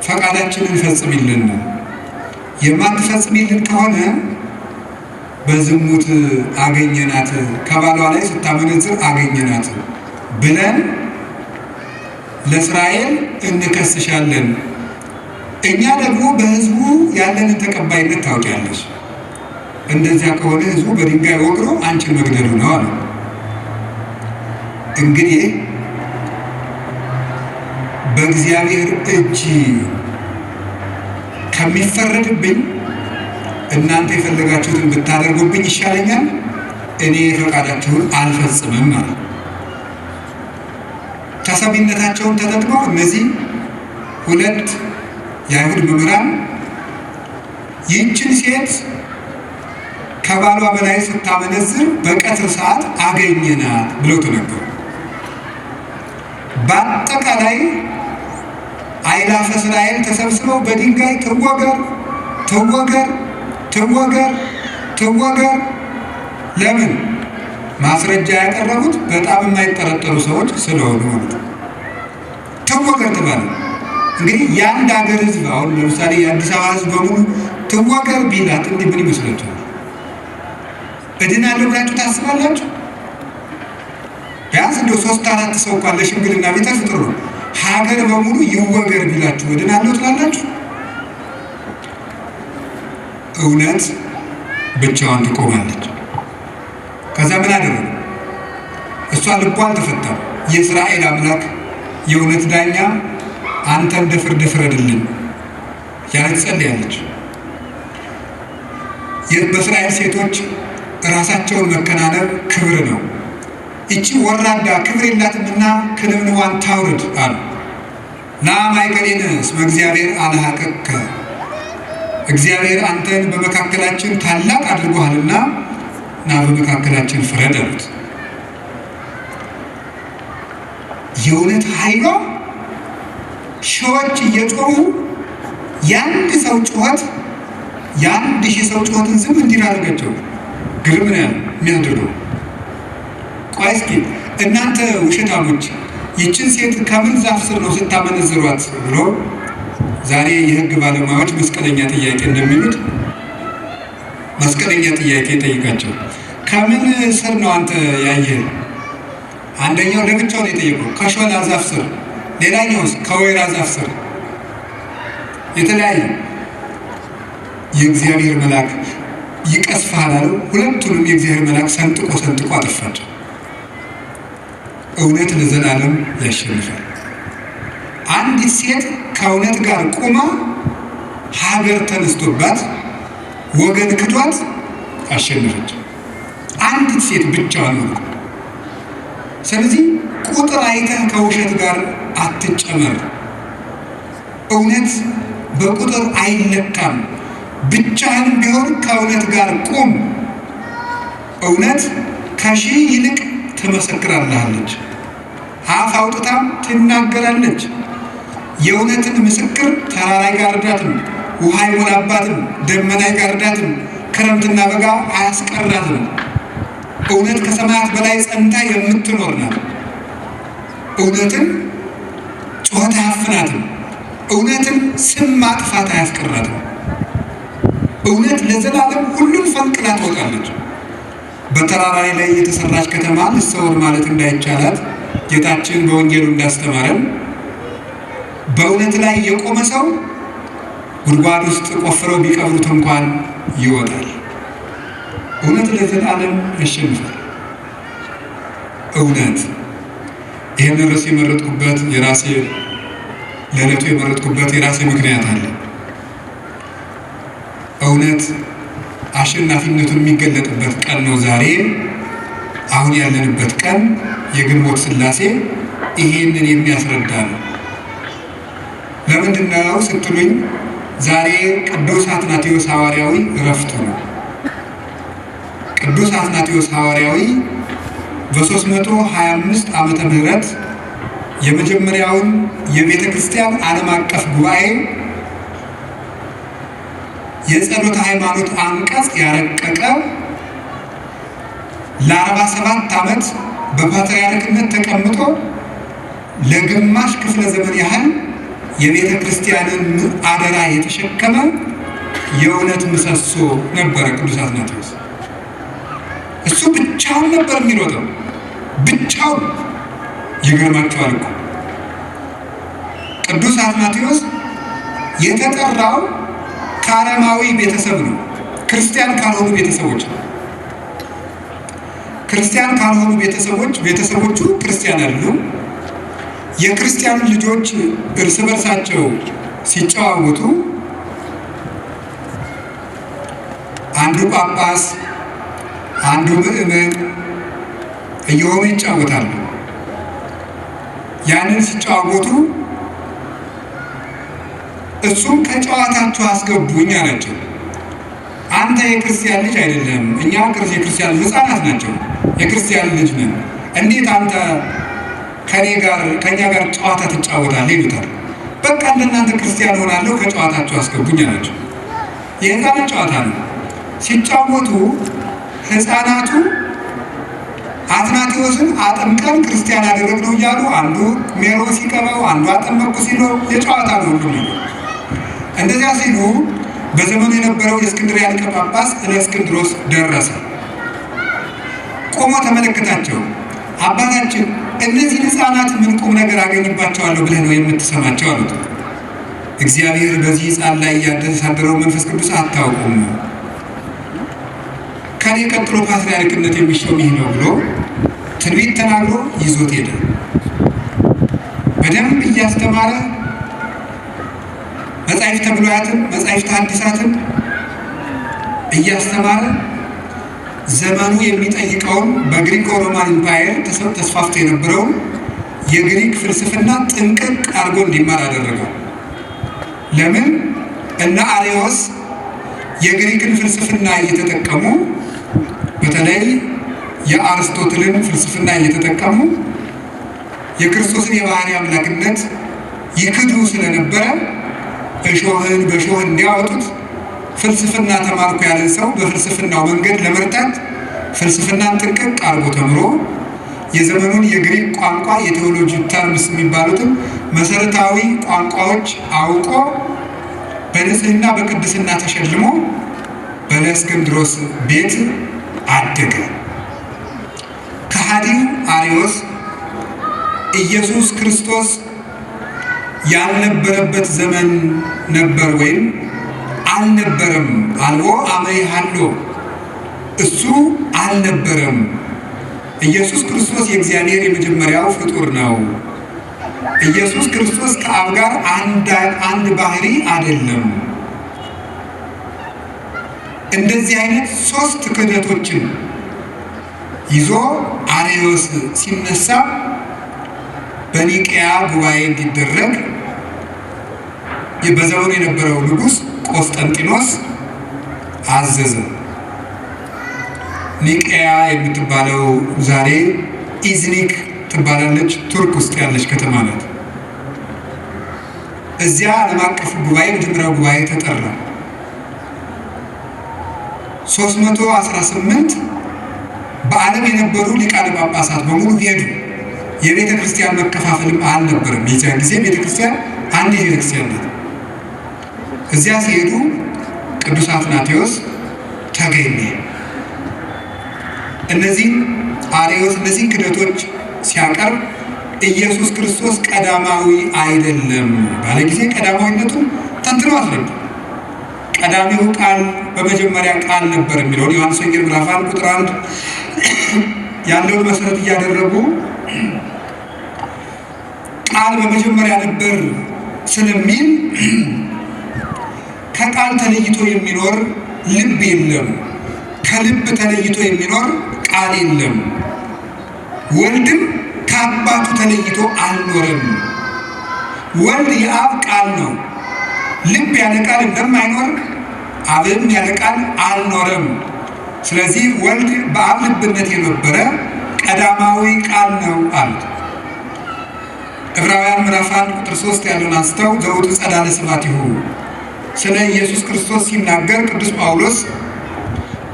ፈቃዳችንን ፈጽሚልን፣ የማትፈጽሚልን ከሆነ በዝሙት አገኘናት፣ ከባሏ ላይ ስታመነዝር አገኘናት ብለን ለእስራኤል እንከስሻለን። እኛ ደግሞ በሕዝቡ ያለንን ተቀባይነት ታውቂያለሽ። እንደዚያ ከሆነ ሕዝቡ በድንጋይ ወግሮ አንቺን መግደሉ ነው አለ። እንግዲህ በእግዚአብሔር እጅ ከሚፈረድብኝ እናንተ የፈለጋችሁትን ብታደርጉብኝ ይሻለኛል፣ እኔ ፈቃዳችሁን አልፈጽምም ማለት። ተሰሚነታቸውን ተጠቅመው እነዚህ ሁለት የአይሁድ መምህራን ይህችን ሴት ከባሏ በላይ ስታመነዝር በቀትር ሰዓት አገኘናት ብለው ተነገሩ። በአጠቃላይ አእላፈ እስራኤል ተሰብስበው በድንጋይ ትወገር ትወገር ትወገር። ለምን? ማስረጃ ያቀረቡት በጣም የማይጠረጠሩ ሰዎች ስለሆኑ ማለት ነው። ትወገር ተባለ። እንግዲህ የአንድ ሀገር ህዝብ አሁን ለምሳሌ የአዲስ አበባ ህዝብ በሙሉ ትወገር ቢላት እንዲህ ምን ይመስላችኋል? እድናለሁ ብላችሁ ታስባላችሁ? ቢያንስ እንደው 3-4 ሰው እንኳን ለሽምግልና ቢተርፍ ጥሩ ነው። ሀገር በሙሉ ይወገር ቢላችሁ እድናለሁ ትላላችሁ? እውነት ብቻዋን ትቆማለች። ከዛ ምን አደረገ? እሷ ልቧ አልተፈታም። የእስራኤል አምላክ የእውነት ዳኛ አንተ እንደ ፍርድ ፍረድልኝ ያለች ጸልያለች። በእስራኤል ሴቶች ራሳቸውን መከናነብ ክብር ነው። እቺ ወራዳ ክብር የላትምና ክንብንዋን ታውርድ አሉ። ና ማእከሌነ እስመ እግዚአብሔር አልሃቀከ፣ እግዚአብሔር አንተን በመካከላችን ታላቅ አድርጎሃልና ና በመካከላችን ፍረድ አሉት። የእውነት ኃይሏ ሺዎች እየጮሁ የአንድ ሰው ጩኸት የ1000 ሰው ጩኸትን ዝም እንዲል አደረገችው። ግርም ነው የሚያደርገው። ቆይ እስኪ እናንተ ውሸታሞች ይችን ሴት ከምን ዛፍ ስር ነው ስታመነዝሯት ብሎ ዛሬ የህግ ባለሙያዎች መስቀለኛ ጥያቄ እንደሚሉት መስቀለኛ ጥያቄ ጠይቃቸው። ከምን ስር ነው አንተ ያየህ? አንደኛው ለብቻው ነው የጠየቀው፣ ከሾላ ዛፍ ስር፣ ሌላኛውስ ከወይራ ዛፍ ስር። የተለያየ የእግዚአብሔር መልአክ ይቀስፋል አለው። ሁለቱንም የእግዚአብሔር መልአክ ሰንጥቆ አጠፋቸው። እውነት ለዘላለም ያሸንፋል። አንዲት ሴት ከእውነት ጋር ቆማ ሀገር ተነስቶባት ወገን ክዷት አሸነፈች። አንዲት ሴት ብቻዋን ነው። ስለዚህ ቁጥር አይተህ ከውሸት ጋር አትጨመር። እውነት በቁጥር አይለካም። ብቻህንም ቢሆን ከእውነት ጋር ቁም። እውነት ከሺህ ይልቅ ትመሰክራለች፣ አፍ አውጥታም ትናገራለች። የእውነትን ምስክር ተራራ አይጋርዳትም፣ ውሃ አይሞላባትም፣ ደመና አይጋርዳትም፣ ክረምትና በጋ አያስቀራትም። እውነት ከሰማያት በላይ ጸንታ የምትኖር ናት። እውነትን ጩኸት አያፍናትም። እውነትን ስም ማጥፋት አያስቀራትም። እውነት ለዘላለም ሁሉም ፈንቅላ ትወጣለች። በተራራ ላይ የተሰራች ከተማ ልትሰወር ማለት እንዳይቻላት ጌታችን በወንጌሉ እንዳስተማረን በእውነት ላይ የቆመ ሰው ጉድጓድ ውስጥ ቆፍረው ቢቀብሩት እንኳን ይወጣል። እውነት ለዘላለም ያሸንፋል። እውነት ይህንን ርዕስ የመረጥኩበት ለዕለቱ የመረጥኩበት የራሴ ምክንያት አለ። እውነት አሸናፊነቱን የሚገለጥበት ቀን ነው ዛሬ። አሁን ያለንበት ቀን የግንቦት ሥላሴ ይሄንን የሚያስረዳ ነው። ለምንድን ነው ስትሉኝ፣ ዛሬ ቅዱስ አትናቴዎስ ሐዋርያዊ ዕረፍቱ ነው። ቅዱስ አትናቴዎስ ሐዋርያዊ በ325 ዓመተ ምህረት የመጀመሪያውን የቤተ ክርስቲያን ዓለም አቀፍ ጉባኤ የጸሎተ ሃይማኖት አንቀጽ ያረቀቀ ለ47 ዓመት በፓትርያርክነት ተቀምጦ ለግማሽ ክፍለ ዘመን ያህል የቤተ ክርስቲያንን አደራ የተሸከመ የእውነት ምሰሶ ነበረ ቅዱስ አትናቴዎስ። እሱ ብቻውን ነበር የሚሮጠው፣ ብቻውን። ይገርማችኋል እኮ ቅዱስ አትናቴዎስ የተጠራው ከአረማዊ ቤተሰብ ነው። ክርስቲያን ካልሆኑ ቤተሰቦች ነው። ክርስቲያን ካልሆኑ ቤተሰቦቹ ክርስቲያን አይደሉም። የክርስቲያን ልጆች እርስ በርሳቸው ሲጨዋወቱ አንዱ ጳጳስ አንዱ ምእመን እየሆኑ ይጫወታሉ። ያንን ሲጫወቱ እሱም ከጨዋታቸው አስገቡኝ አላቸው። አንተ የክርስቲያን ልጅ አይደለም፣ እኛ የክርስቲያን ሕፃናት ናቸው፣ የክርስቲያን ልጅ ነን። እንዴት አንተ ከኛ ጋር ጨዋታ ትጫወታለህ? ይሉታል። በቃ እንደናንተ ክርስቲያን ሆናለሁ፣ ከጨዋታቸው አስገቡኝ አላቸው። የሕፃናት ጨዋታ ነው። ሲጫወቱ ሕፃናቱ አትናቴዎስን አጥምቀን ክርስቲያን ያደረግነው እያሉ አንዱ ሜሮ ሲቀበው አንዱ አጠመቁ ሲለው የጨዋታ ነው ሁሉም ነገር። እንደዚያ ሲሉ በዘመኑ የነበረው የእስክንድርያ ሊቀ ጳጳስ እለእስክንድሮስ ደረሰ። ቆሞ ተመለከታቸው። አባታችን እነዚህ ሕፃናት ምን ቁም ነገር አገኝባቸዋለሁ ብለህ ነው የምትሰማቸው አሉት። እግዚአብሔር በዚህ ሕፃን ላይ ያሳደረው መንፈስ ቅዱስ አታውቁም፣ ከኔ ቀጥሎ ፓትርያርክነት የሚሾም ይህ ነው ብሎ ትንቢት ተናግሮ ይዞት ሄደ። በደንብ እያስተማረ መጻሕፍተ ብሉያትን መጻሕፍተ ሐዲሳትን እያስተማረ ዘመኑ የሚጠይቀውን በግሪኮ ሮማን ኢምፓየር ተስፋፍቶ የነበረውን የግሪክ ፍልስፍና ጥንቅቅ አድርጎ እንዲማር አደረገው። ለምን? እነ አርዮስ የግሪክን ፍልስፍና እየተጠቀሙ በተለይ የአርስቶትልን ፍልስፍና እየተጠቀሙ የክርስቶስን የባህሪ አምላክነት ይክዱ ስለነበረ እሾህን በሾህ እንዲያወጡት ፍልስፍና ተማርኩ ያለን ሰው በፍልስፍናው መንገድ ለመርታት ፍልስፍናን ጥንቅቅ አድርጎ ተምሮ የዘመኑን የግሪክ ቋንቋ የቴዎሎጂ ተርምስ የሚባሉትን መሰረታዊ ቋንቋዎች አውቆ በንጽህና በቅድስና ተሸልሞ በእለእስክንድሮስ ቤት አደገ። ከሃዲው አርዮስ ኢየሱስ ክርስቶስ ያልነበረበት ዘመን ነበር ወይም አልነበረም። አልቦ አመይሃሎ እሱ አልነበረም። ኢየሱስ ክርስቶስ የእግዚአብሔር የመጀመሪያው ፍጡር ነው። ኢየሱስ ክርስቶስ ከአብ ጋር አንድ ባህሪ አይደለም። እንደዚህ አይነት ሶስት ክህደቶችን ይዞ አርዮስ ሲነሳ በኒቅያ ጉባኤ እንዲደረግ በዘመኑ የነበረው ንጉሥ ቆስጠንጢኖስ አዘዘ። ኒቅያ የምትባለው ዛሬ ኢዝኒክ ትባላለች፣ ቱርክ ውስጥ ያለች ከተማ ናት። እዚያ ዓለም አቀፍ ጉባኤ መጀመሪያው ጉባኤ ተጠራ። 318 በዓለም የነበሩ ሊቃነ ጳጳሳት በሙሉ ሄዱ። የቤተ ክርስቲያን መከፋፈልም አልነበረም። የዚያ ጊዜ ቤተ ክርስቲያን አንድ ቤተ ክርስቲያን ናት። እዚያ ሲሄዱ ቅዱስ አትናቴዎስ ተገኘ። እነዚህን አርዮስ እነዚህን ክህደቶች ሲያቀርብ ኢየሱስ ክርስቶስ ቀዳማዊ አይደለም ባለ ጊዜ ቀዳማዊነቱን ተንትነው አስረዱ። ቀዳሚው ቃል በመጀመሪያ ቃል ነበር የሚለውን ዮሐንስ ወንጌል ምዕራፍ 1 ቁጥር 1 ያለውን መሰረት እያደረጉ ቃል በመጀመሪያ ነበር ስለሚል ከቃል ተለይቶ የሚኖር ልብ የለም፣ ከልብ ተለይቶ የሚኖር ቃል የለም። ወልድም ከአባቱ ተለይቶ አልኖረም። ወልድ የአብ ቃል ነው። ልብ ያለ ቃል እንደማይኖር አብም ያለ ቃል አልኖረም። ስለዚህ ወልድ በአብ ልብነት የነበረ ቀዳማዊ ቃል ነው አሉት። ዕብራውያን ምዕራፍ 1 ቁጥር 3 ያለውን አንስተው ዘውቱ ጸዳለ ስብሐቲሁ ስለ ኢየሱስ ክርስቶስ ሲናገር ቅዱስ ጳውሎስ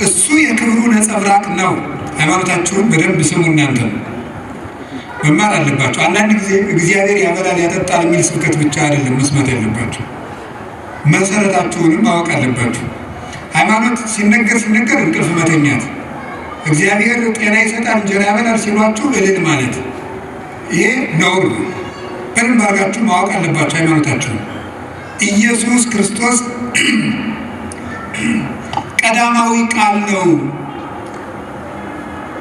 እሱ የክብሩ ነጸብራቅ ነው። ሃይማኖታችሁን በደንብ ስሙ። እናንተ መማር አለባችሁ። አንዳንድ ጊዜ እግዚአብሔር ያበላል ያጠጣል የሚል ስብከት ብቻ አይደለም መስማት ያለባችሁ፣ መሰረታችሁንም ማወቅ አለባችሁ። ሃይማኖት ሲነገር እንቅልፍ መተኛት፣ እግዚአብሔር ጤና ይሰጣል እንጀራ ያበላል ሲሏችሁ እልል ማለት ይሄ ነውር ነው። በደንብ አድርጋችሁ ማወቅ አለባችሁ ሃይማኖታችሁን። ኢየሱስ ክርስቶስ ቀዳማዊ ቃል ነው።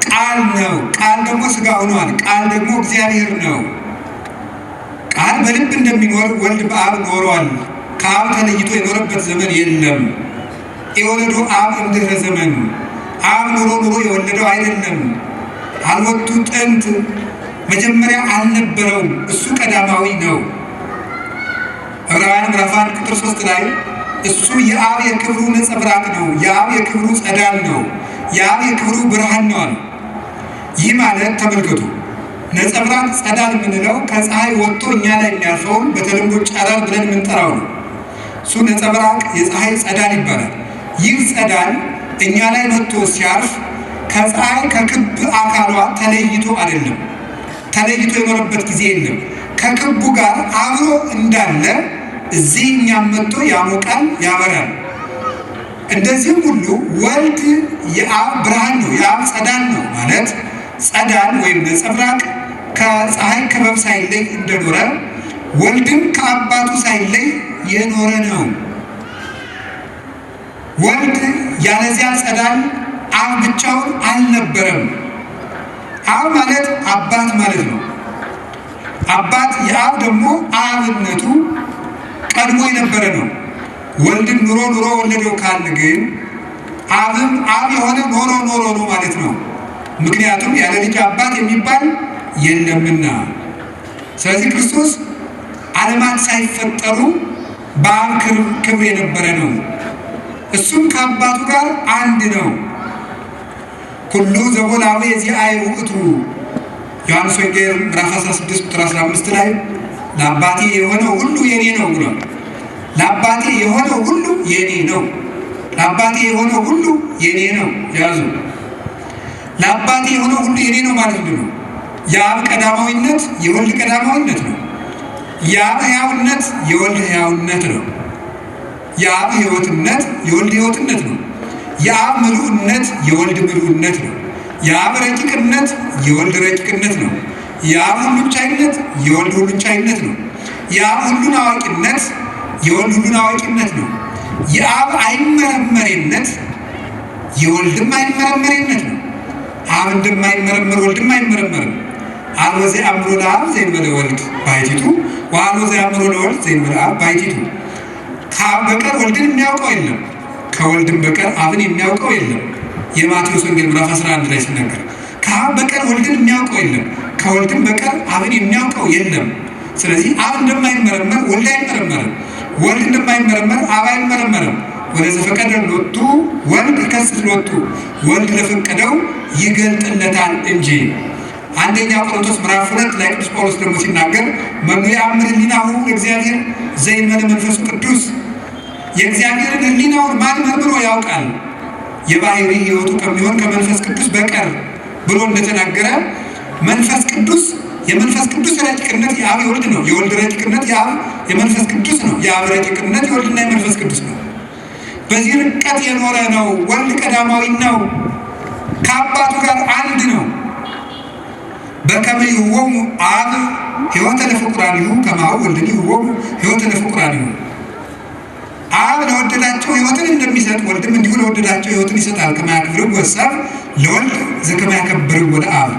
ቃል ነው። ቃል ደግሞ ሥጋ ሆኗል። ቃል ደግሞ እግዚአብሔር ነው። ቃል በልብ እንደሚኖር ወልድ በአብ ኖሯል። ከአብ ተለይቶ የኖረበት ዘመን የለም። የወለዶ አብ እምድኅረ ዘመን አብ ኑሮ የወለደው አይደለም። አልወቱ ጥንት መጀመሪያ አልነበረውም። እሱ ቀዳማዊ ነው። ዕብራውያን ምዕራፍ 1 ቁጥር 3 ላይ እሱ የአብ የክብሩ ነጸብራቅ ነው፣ የአብ የክብሩ ጸዳል ነው፣ የአብ የክብሩ ብርሃን ነው አለ። ይህ ማለት ተመልከቱ፣ ነጸብራቅ ጸዳል የምንለው ከፀሐይ ወጥቶ እኛ ላይ የሚያርፈውን በተለምዶ ጨረር ብለን የምንጠራው ነው። እሱ ነጸብራቅ የፀሐይ ጸዳል ይባላል። ይህ ጸዳል እኛ ላይ መጥቶ ሲያርፍ ከፀሐይ ከክብ አካሏ ተለይቶ አይደለም። ተለይቶ የኖረበት ጊዜ የለም። ከክቡ ጋር አብሮ እንዳለ እዚህ እኛም መጥቶ ያሞቃል፣ ያበራል። እንደዚህም ሁሉ ወልድ የአብ ብርሃን ነው፣ የአብ ጸዳል ነው ማለት ጸዳል ወይም ነጸብራቅ ከፀሐይ ክበብ ሳይለይ እንደኖረ ወልድም ከአባቱ ሳይለይ የኖረ ነው። ወልድ ያለዚያ ጸዳል አብ ብቻውን አልነበረም። አብ ማለት አባት ማለት ነው። አባት የአብ ደግሞ አብነቱ ቀድሞ የነበረ ነው። ወልድን ኑሮ ወለደው ካልን ግን አብም አብ የሆነ ኖሮ ነው ማለት ነው። ምክንያቱም ያለ ልጅ አባት የሚባል የለምና። ስለዚህ ክርስቶስ ዓለማት ሳይፈጠሩ በአብ ክብር የነበረ ነው። እሱም ከአባቱ ጋር አንድ ነው። ኩሉ ዘቦላዊ የዚአየ ውእቱ ዮሐንስ ወንጌል ምዕራፍ 16 ቁጥር 15 ላይ ለአባቴ የሆነው ሁሉ የኔ ነው ብሏል። ለአባቴ የሆነው ሁሉ የኔ ነው። ለአባቴ የሆነው ሁሉ የኔ ነው። ያዙ። ለአባቴ የሆነው ሁሉ የኔ ነው ማለት ነው። የአብ ቀዳማዊነት የወልድ ቀዳማዊነት ነው። የአብ ሕያውነት የወልድ ሕያውነት ነው። የአብ ሕይወትነት የወልድ ሕይወትነት ነው። የአብ ምሉዕነት የወልድ ምሉዕነት ነው። የአብ ረቂቅነት የወልድ ረቂቅነት ነው። የአብ ሁሉን ቻይነት የወልድ ሁሉን ቻይነት ነው። የአብ ሁሉን አዋቂነት የወልድ ሁሉን አዋቂነት ነው። የአብ አይመረመሬነት የወልድም አይመረመሬነት ነው። አብ እንደማይመረመር ወልድም አይመረመርም። አልቦ ዘአምሮ ለአብ ዘእንበለ ወልድ ባሕቲቱ ወአልቦ ዘአምሮ ለወልድ ዘእንበለ አብ ባሕቲቱ። ከአብ በቀር ወልድን የሚያውቀው የለም፣ ከወልድም በቀር አብን የሚያውቀው የለም። የማቴዎስ ወንጌል ምዕራፍ 11 ላይ ሲናገር ከአብ በቀር ወልድን የሚያውቀው የለም፣ ከወልድም በቀር አብን የሚያውቀው የለም። ስለዚህ አብ እንደማይመረመር ወልድ አይመረመርም፣ ወልድ እንደማይመረመር አብ አይመረመርም። ወለዘፈቀደ ሎቱ ወልድ ይከስት ሎቱ፣ ወልድ ለፈቀደው ይገልጥለታል እንጂ። አንደኛ ቆሮንቶስ ምዕራፍ 2 ላይ ቅዱስ ጳውሎስ ደግሞ ሲናገር መኑ ያአምር ሕሊናሁ ለእግዚአብሔር ዘእንበለ መንፈሱ ቅዱስ፣ የእግዚአብሔርን ሕሊናውን ማን መርምሮ ያውቃል የባህሪ ሕይወቱ ከሚሆን ከመንፈስ ቅዱስ በቀር ብሎ እንደተናገረ መንፈስ ቅዱስ የመንፈስ ቅዱስ ረቂቅነት የአብ የወልድ ነው። የወልድ ረቂቅነት የአብ የመንፈስ ቅዱስ ነው። የአብ ረቂቅነት የወልድና የመንፈስ ቅዱስ ነው። በዚህ ርቀት የኖረ ነው። ወልድ ቀዳማዊ ነው። ከአባቱ ጋር አንድ ነው። በከመ ይሁቦሙ አብ ሕይወተ ለፍቁራኒሁ ከማሁ ወልድኒ ይሁቦሙ ሕይወተ ለፍቁራኒሁ። አብ ለወደዳቸው ሕይወትን እንደሚሰጥ ወልድም እንዲሁ ለወደዳቸው ሕይወትን ይሰጣል። ከመ ያክብርዎ ወሰብ ለወልድ ዘከመ ያከብርዎ ለአብ።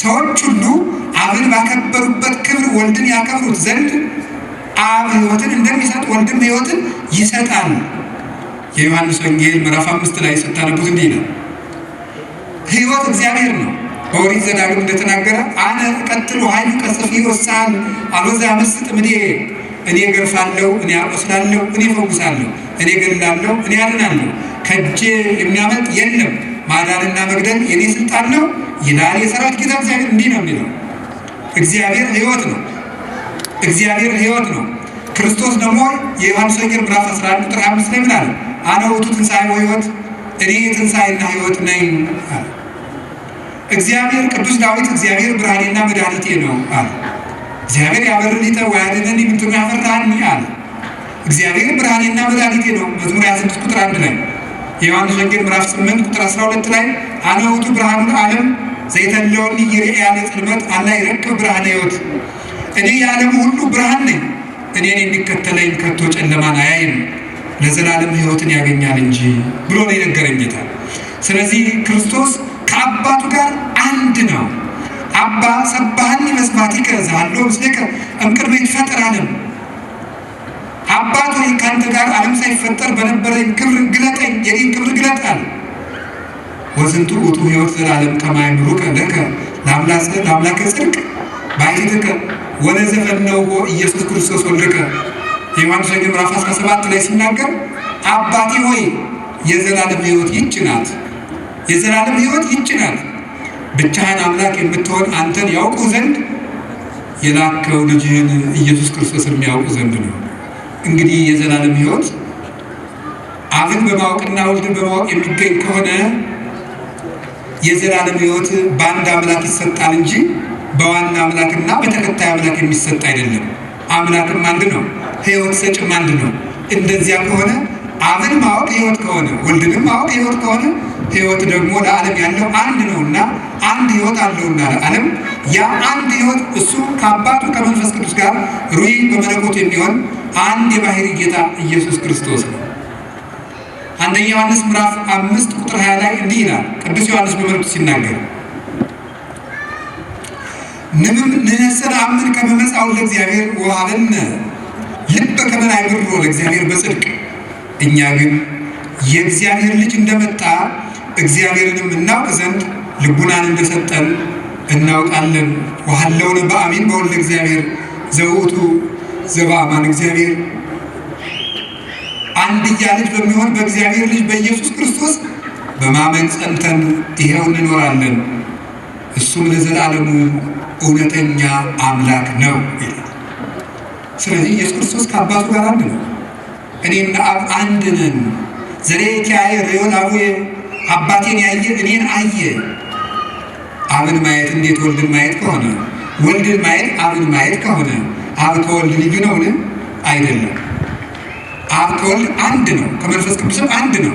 ሰዎች ሁሉ አብን ባከበሩበት ክብር ወልድን ያከብሩት ዘንድ አብ ሕይወትን እንደሚሰጥ ወልድም ሕይወትን ይሰጣል። የዮሐንስ ወንጌል ምዕራፍ 5 ላይ ስታነቡት እንዲህ ነው። ሕይወት እግዚአብሔር ነው። በኦሪት ዘዳግም እንደተናገረ አነ እቀትሉ ኃይሉ ቀስፊ ወሳል አልቦ ዘያመስጥ እምኔ፣ እኔ እገርፋለሁ፣ እኔ አቆስላለሁ፣ እኔ እፈውሳለሁ፣ እኔ እገድላለሁ፣ እኔ አድናለሁ፣ ከእጄ የሚያመልጥ የለም፣ ማዳንና መግደል የኔ ስልጣን ነው ይላል የሰራዊት ጌታ እግዚአብሔር። እንዲህ ነው የሚለው። እግዚአብሔር ሕይወት ነው። እግዚአብሔር ሕይወት ነው። ክርስቶስ ደግሞ የዮሐንስ ወንጌል ምዕራፍ 11 ቁጥር 5 ላይ ምን አለ? አነ ውእቱ ትንሣኤ ወሕይወት፣ እኔ ትንሣኤና ሕይወት ነኝ አለ። እግዚአብሔር ቅዱስ ዳዊት እግዚአብሔር ብርሃኔና መድኃኒቴ ነው አለ። እግዚአብሔር ያበርሊተ ወያድኅነኒ እምንትኑ ያፈርሃኒ አለ። እግዚአብሔር ብርሃኔና መድኃኒቴ ነው መዝሙር 26 ቁጥር 1 ላይ። የዮሐንስ ወንጌል ምዕራፍ 8 ቁጥር 12 ላይ አነ ውእቱ ብርሃኑ ዓለም ዘይተለወኒ ይርአያ ለጽልመት አላ ይረክብ ብርሃነ ሕይወት፣ እኔ የዓለሙ ሁሉ ብርሃን ነኝ፣ እኔን የሚከተለኝ ከቶ ጨለማን አያይም ለዘላለም ሕይወትን ያገኛል እንጂ ብሎ ነው የነገረኝ ጌታ። ስለዚህ ክርስቶስ ከአባቱ ጋር አንድ ነው። አባ ሰባህኒ መስባቲከ ዘሃሎ ምስሌከ እምቅድመ ይትፈጠር ዓለም። አባት ሆይ ከአንተ ጋር ዓለም ሳይፈጠር በነበረኝ ክብር ግለጠኝ፣ የኔን ክብር ግለጥ አለ። ወዝንቱ ውእቱ ሕይወት ዘላለም ከመ ያእምሩከ ለከ ለአምላከ ጽድቅ ባሕቲትከ ወለዘፈነውዎ ኢየሱስ ክርስቶስ ወልድከ። የዮሐንስ ወንጌል ምዕራፍ 17 ላይ ሲናገር አባቴ ሆይ የዘላለም ሕይወት ይህች ናት፣ የዘላለም ሕይወት ይህች ናት፣ ብቻህን አምላክ የምትሆን አንተን ያውቁ ዘንድ የላከው ልጅህን ኢየሱስ ክርስቶስን የሚያውቁ ዘንድ ነው። እንግዲህ የዘላለም ሕይወት አብን በማወቅና ወልድን በማወቅ የሚገኝ ከሆነ የዘላለም ሕይወት በአንድ አምላክ ይሰጣል እንጂ በዋና አምላክና በተከታይ አምላክ የሚሰጥ አይደለም። አምላክም አንድ ነው፣ ሕይወት ሰጭም አንድ ነው። እንደዚያ ከሆነ አብን ማወቅ ሕይወት ከሆነ ወልድንም ማወቅ ሕይወት ከሆነ ሕይወት ደግሞ ለዓለም ያለው አንድ ነውና አንድ ሕይወት አለውና ለዓለም ያ አንድ ሕይወት እሱ ከአባቱ ከመንፈስ ቅዱስ ጋር ሩይ በመለኮት የሚሆን አንድ የባህሪ ጌታ ኢየሱስ ክርስቶስ ነው። አንደኛ ዮሐንስ ምዕራፍ 5 ቁጥር 20 ላይ እንዲህ ይላል ቅዱስ ዮሐንስ በመልእክቱ ሲናገር ንሕነሰ ነአምን ከመ መጽአ ለእግዚአብሔር ወሀበነ ልበ ከመ ናይብሮ ለእግዚአብሔር በጽድቅ። እኛ ግን የእግዚአብሔር ልጅ እንደመጣ እግዚአብሔርንም እናውቅ ዘንድ ልቡናን እንደሰጠን እናውቃለን። ወሀለውነ በአሚን በወልደ እግዚአብሔር ዘውእቱ ዘበአማን እግዚአብሔር። አንድያ ልጅ በሚሆን በእግዚአብሔር ልጅ በኢየሱስ ክርስቶስ በማመን ጸንተን ይኸው እንኖራለን። እሱም ለዘላለሙ እውነተኛ አምላክ ነው ይላል። ስለዚህ ኢየሱስ ክርስቶስ ከአባቱ ጋር አንድ ነው። እኔና አብ አንድ ነን። ዘሬኪያየ ርእዮ ለአቡየ፣ አባቴን ያየ እኔን አየ። አብን ማየት እንዴት ወልድን ማየት ከሆነ ወልድን ማየት አብን ማየት ከሆነ አብ ከወልድ ልዩ ነውን? አይደለም። አብ ከወልድ አንድ ነው፣ ከመንፈስ ቅዱስም አንድ ነው።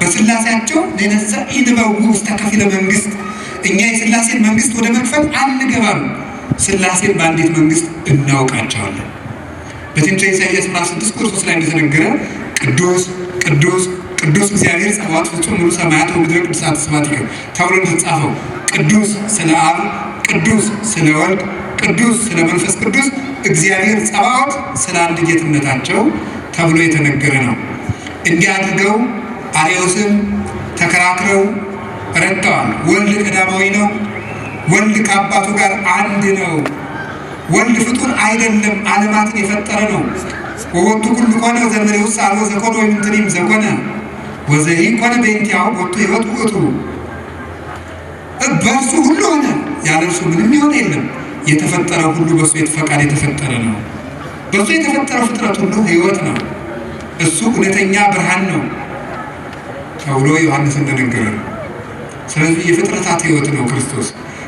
በሥላሴያቸው ንሕነሰ ኢንበውእ ውስተ ከፊለ መንግሥት፣ እኛ የሥላሴን መንግሥት ወደ መክፈል አንገባም። ሥላሴን በአንዲት መንግሥት እናውቃቸዋለን። በትንቢተ ኢሳይያስ ምዕራፍ 6 ቁጥር 3 ላይ እንደተነገረ ቅዱስ ቅዱስ ቅዱስ እግዚአብሔር ጸባኦት ፍጹም ሙሉ ሰማያት ወምድረ ቅዱሳት ስብሐቲከ ተብሎ እንደተጻፈው ቅዱስ ስለ አብ፣ ቅዱስ ስለ ወልድ፣ ቅዱስ ስለ መንፈስ ቅዱስ እግዚአብሔር ጸባኦት ስለ አንድ ጌትነታቸው ተብሎ የተነገረ ነው። እንዲህ አድርገው አርዮስን ተከራክረው ረድተዋል። ወልድ ቀዳማዊ ነው። ወልድ ከአባቱ ጋር አንድ ነው። ወልድ ፍጡር አይደለም፣ ዓለማትን የፈጠረ ነው። ወወቱ ኩሉ ኮነ ዘእንበሌ ውስጥ አልቦ ዘኮነ ወይምንትኒም ዘኮነ ወዘኢኮነ በእንቲአሁ ቦቱ ሕይወት ውእቱ። በእርሱ ሁሉ ሆነ፣ ያለ እርሱ ምንም ይሆን የለም። የተፈጠረው ሁሉ በእሱ ፈቃድ የተፈጠረ ነው። በእሱ የተፈጠረው ፍጥረት ሁሉ ሕይወት ነው። እሱ እውነተኛ ብርሃን ነው ተብሎ ዮሐንስ እንደነገረ፣ ስለዚህ የፍጥረታት ሕይወት ነው ክርስቶስ።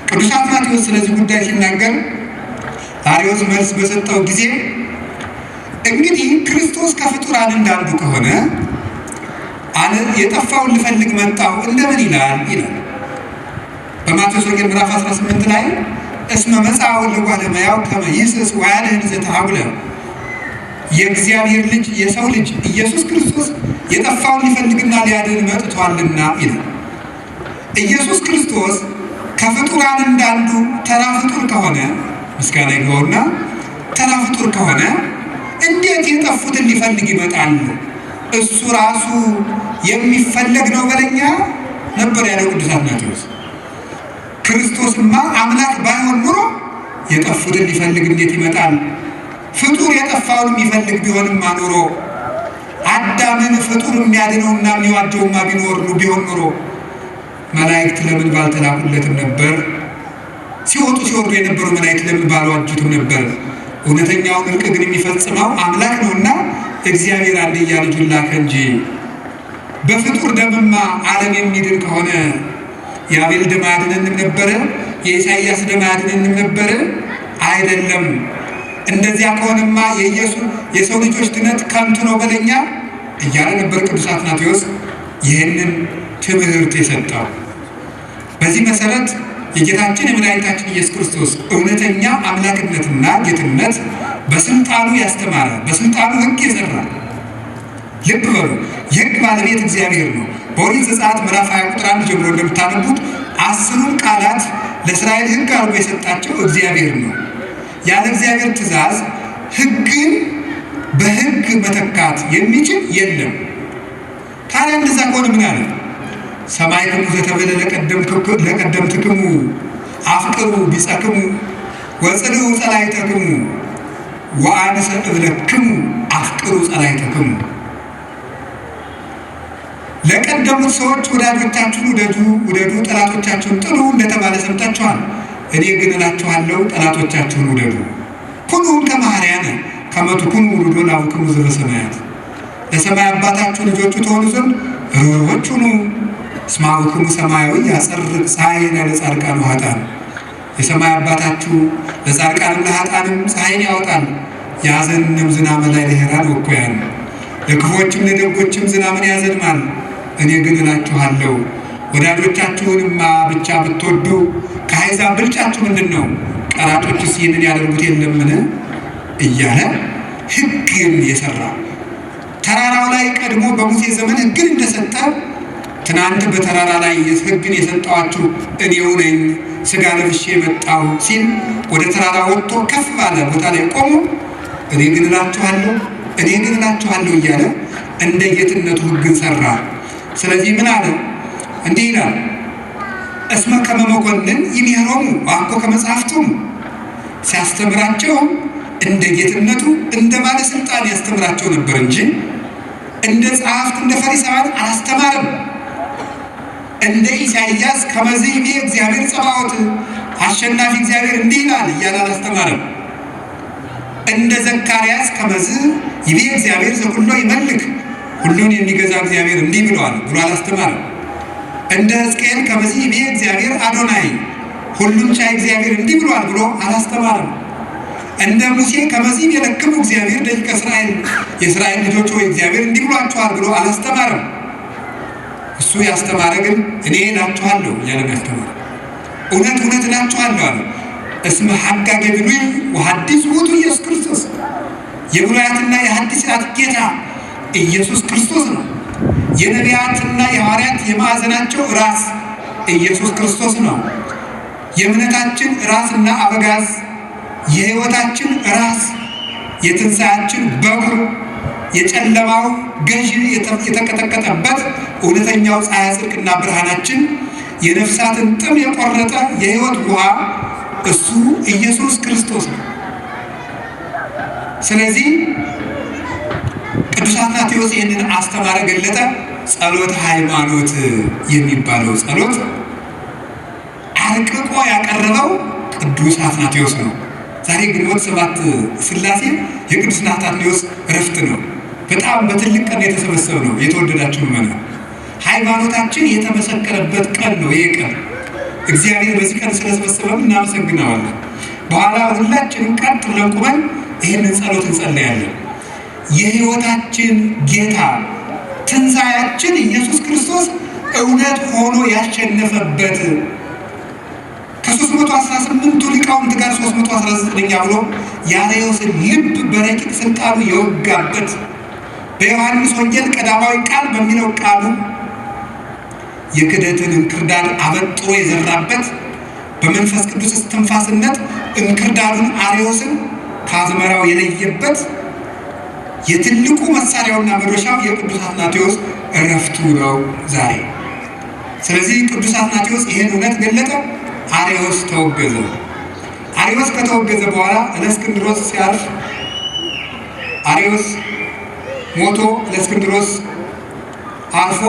ቅዱስ አትናቴዎስ ስለዚህ ጉዳይ ሲናገር አርዮስ መልስ በሰጠው ጊዜ እንግዲህ ክርስቶስ ከፍጡራን እንዳንዱ ከሆነ የጠፋውን ልፈልግ መጣሁ እንደምን ይላል? በማቴዎስ ወንጌል ምዕራፍ 18 ላይ እስመ መጽአ ለእጓለ እመሕያው ከመ ይስዕስ ወያድኅን ዘተሐውለ፣ የእግዚአብሔር ልጅ የሰው ልጅ ኢየሱስ ክርስቶስ የጠፋውን ሊፈልግና ሊያድን መጥቷልና ይላል። ኢየሱስ ክርስቶስ ከፍጡራን እንዳንዱ ተራ ፍጡር ከሆነ ምስጋና ይግባውና ተራ ፍጡር ከሆነ እንዴት የጠፉትን ሊፈልግ ይመጣል? እሱ ራሱ የሚፈለግ ነው በለኛ ነበር ያለው ቅዱስ አትናቴዎስ። ክርስቶስማ አምላክ ባይሆን ኑሮ የጠፉትን ሊፈልግ እንዴት ይመጣል? ፍጡር የጠፋውን የሚፈልግ ቢሆንማ ኑሮ አዳምን ፍጡር የሚያድነውና የሚዋጀውማ ቢሆን ኑሮ መላእክት ለምን ባልተላኩለትም ነበር? ሲወጡ ሲወርዱ የነበሩ መላእክት ለምን ባልዋጁትም ነበር? እውነተኛውን እርቅ ግን የሚፈጽመው አምላክ ነውና እግዚአብሔር አንድያ ልጁን ላከ እንጂ። በፍጡር ደምማ ዓለም የሚድን ከሆነ የአቤል ደም አያድነንም ነበረ? የኢሳይያስ ደም አያድነንም ነበረ? አይደለም። እንደዚያ ከሆነማ የሰው ልጆች ድነት ከንቱ ነው በለኛ እያለ ነበር ቅዱስ አትናቴዎስ ይህንን ትምህርት የሰጠው። በዚህ መሰረት የጌታችን የመድኃኒታችን ኢየሱስ ክርስቶስ እውነተኛ አምላክነትና ጌትነት በስልጣኑ ያስተማረ፣ በስልጣኑ ሕግ የሰራ። ልብ በሉ፣ የሕግ ባለቤት እግዚአብሔር ነው። በኦሪት ዘጸአት ምዕራፍ 20 ቁጥር 1 ጀምሮ እንደምታነቡት 10ቱን ቃላት ለእስራኤል ሕግ አድርጎ የሰጣቸው እግዚአብሔር ነው። ያለ እግዚአብሔር ትእዛዝ ሕግን በሕግ መተካት የሚችል የለም። ታዲያ እንደዛ ከሆነ ምን አለ? ሰማዕክሙ ዘተብዕለ ለቀደምትክሙ አፍቅሩ ቢጸክሙ ወጽልኡ ጸላእተክሙ ወአንሰ እብለክሙ አፍቅሩ ጸላእተክሙ። ለቀደሙት ሰዎች ወዳጆቻችሁን ውደዱ፣ ጠላቶቻችሁን ጥሉ እንደተባለ ሰምታችኋል። እኔ ግን እላችኋለሁ ጠላቶቻችሁን ውደዱ። ኩኑ ከመ ሐረያነ ከመ ትኩኑ ውሉዶ ለአቡክሙ ዘበሰማያት። ለሰማይ አባታችሁ ልጆቹ ትሆኑ ዘንድ ርኅሩኆች ሁኑ። እስመ አቡክሙ ሰማያዊ ያጸርቅ ፀሐይነ ለጻድቃን ወኃጥአን። የሰማይ አባታችሁ ለጻድቃንም ለኃጥአንም ፀሐይን ያወጣል፣ ያዘንም ዝናመ ላዕለ ሄራን ወእኩያን። ለክፉዎችም ለደጎችም ዝናምን ያዘንማል። እኔ ግን እላችኋለሁ ወዳጆቻችሁንማ ብቻ ብትወዱ ከአሕዛብ ብልጫችሁ ምንድን ነው? ቀራጮችስ ይህንን ያደርጉት የለምን? እያለ ሕግን የሰራ ተራራው ላይ ቀድሞ በሙሴ ዘመን ሕግን እንደሰጠ ትናንት በተራራ ላይ ሕግን የሰጠኋችሁ እኔው ነኝ ሥጋ ለብሼ መጣሁ ሲል ወደ ተራራ ወጥቶ ከፍ ባለ ቦታ ላይ ቆሞ እኔ ግን እላችኋለሁ እያለ እንደ ጌትነቱ ሕግን ሰራ። ስለዚህ ምን አለ? እንዲህ ይላል፣ እስመ ከመ መኮንን ይሜሮሙ ወአኮ ከመ ጸሐፍቶሙ። ሲያስተምራቸው እንደ ጌትነቱ እንደ ባለስልጣን ያስተምራቸው ነበር እንጂ እንደ ጸሐፍት እንደ ፈሪሳውያን አላስተማርም። እንደ ኢሳይያስ ከመዝ ይቤ እግዚአብሔር ጸባዖት፣ አሸናፊ እግዚአብሔር እንዲህ ይላል እያለ አላስተማርም። እንደ ዘካርያስ ከመዝ ይቤ እግዚአብሔር ዘኩሎ ይመልክ፣ ሁሉን የሚገዛ እግዚአብሔር እንዲህ ብለዋል ብሎ አላስተማርም። እንደ ሕዝቅኤል ከመዝ ይቤ እግዚአብሔር አዶናይ፣ ሁሉን ቻይ እግዚአብሔር እንዲህ ብለዋል ብሎ አላስተማርም። እንደ ሙሴ ከመዝ ይቤለክሙ እግዚአብሔር ደቂቀ እስራኤል፣ የእስራኤል ልጆች ሆይ እግዚአብሔር እንዲህ ብሏችኋል ብሎ አላስተማርም። እሱ ያስተማረ ግን እኔ እላችኋለሁ እያለ ያስተማረ እውነት እውነት እላችኋለሁ አለ። እስመ ሐጋጌ ብሉይ ወሐዲስ ውእቱ ኢየሱስ ክርስቶስ። የብሉያትና የሐዲሳት ጌታ ኢየሱስ ክርስቶስ ነው። የነቢያትና የሐዋርያት የማዕዘናቸው ራስ ኢየሱስ ክርስቶስ ነው። የእምነታችን ራስና አበጋዝ፣ የሕይወታችን ራስ፣ የትንሣኤያችን በኩር፣ የጨለማው ገዥ የተቀጠቀጠበት እውነተኛው ፀሐይ ጽድቅና ብርሃናችን፣ የነፍሳትን ጥም የቆረጠ የሕይወት ውሃ እሱ ኢየሱስ ክርስቶስ ነው። ስለዚህ ቅዱስ አትናቴዎስ ይህንን አስተማረ፣ ገለጠ። ጸሎተ ሃይማኖት የሚባለው ጸሎት አርቅቆ ያቀረበው ቅዱስ አትናቴዎስ ነው። ዛሬ ግንቦት 7 ሥላሴ የቅዱስ አትናቴዎስ ዕረፍት ነው። በጣም በትልቅ ቀን የተሰበሰበ ነው። የተወደዳችሁ ምእመናን፣ ሃይማኖታችን የተመሰከረበት ቀን ነው። ይህ ቀን እግዚአብሔር በዚህ ቀን ስለሰበሰበን እናመሰግናዋለን። በኋላ ሁላችንም ቀጥ ብለን ቁመን ይህንን ጸሎት እንጸለያለን። የሕይወታችን ጌታ ትንሣኤያችን ኢየሱስ ክርስቶስ እውነት ሆኖ ያሸነፈበት ከ318ቱ ሊቃውንት ጋር 319ኛ ብሎ የአርዮስን ልብ በረቂቅ ስልጣኑ የወጋበት በዮሐንስ ወንጌል ቀዳማዊ ቃል በሚለው ቃሉ የክደትን እንክርዳድ አበጥሮ የዘራበት በመንፈስ ቅዱስ እስትንፋስነት እንክርዳዱን አርዮስን ከአዝመራው የለየበት የትልቁ መሳሪያውና መዶሻው የቅዱስ አትናቴዎስ ዕረፍቱ ነው ዛሬ። ስለዚህ ቅዱስ አትናቴዎስ ይህን እውነት ገለጠ። አርዮስ ተወገዘ። አርዮስ ከተወገዘ በኋላ እለእስክንድሮስ ሲያርፍ አርዮስ ሞቶ እለእስክንድሮስ አርፎ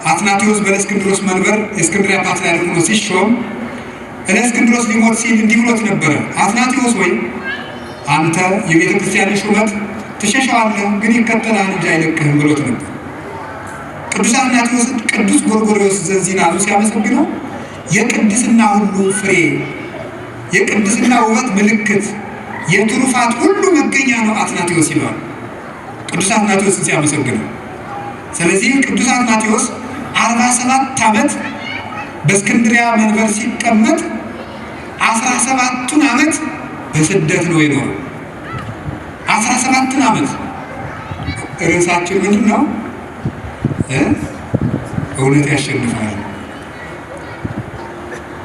አትናቴዎስ በእለእስክንድሮስ መንበር የእስክንድርያ ፓትርያርክ ሆኖ ሲሾም እለእስክንድሮስ ሊሞት ሲል እንዲህ ብሎት ነበረ። አትናቴዎስ ወይ አንተ የቤተ ክርስቲያን ሹመት ትሸሸዋለህ፣ ግን ይከተልሃል እንጂ አይለቅህም ብሎት ነበር። ቅዱስ አትናቴዎስ ቅዱስ ጎርጎርዮስ ዘንዚናዙ ሲያመሰግነው የቅድስና ሁሉ ፍሬ፣ የቅድስና ውበት ምልክት፣ የትሩፋት ሁሉ መገኛ ነው አትናቴዎስ ይለዋል ቅዱስ አትናቴዎስን ሲያመሰግነው። ስለዚህ ቅዱስ አትናቴዎስ 47 ዓመት በእስክንድርያ መንበር ሲቀመጥ 17ቱን ዓመት በስደት ነው የኖረው። 17 ዓመት። ርዕሳችን ምንድን ነው? እውነት ያሸንፋል።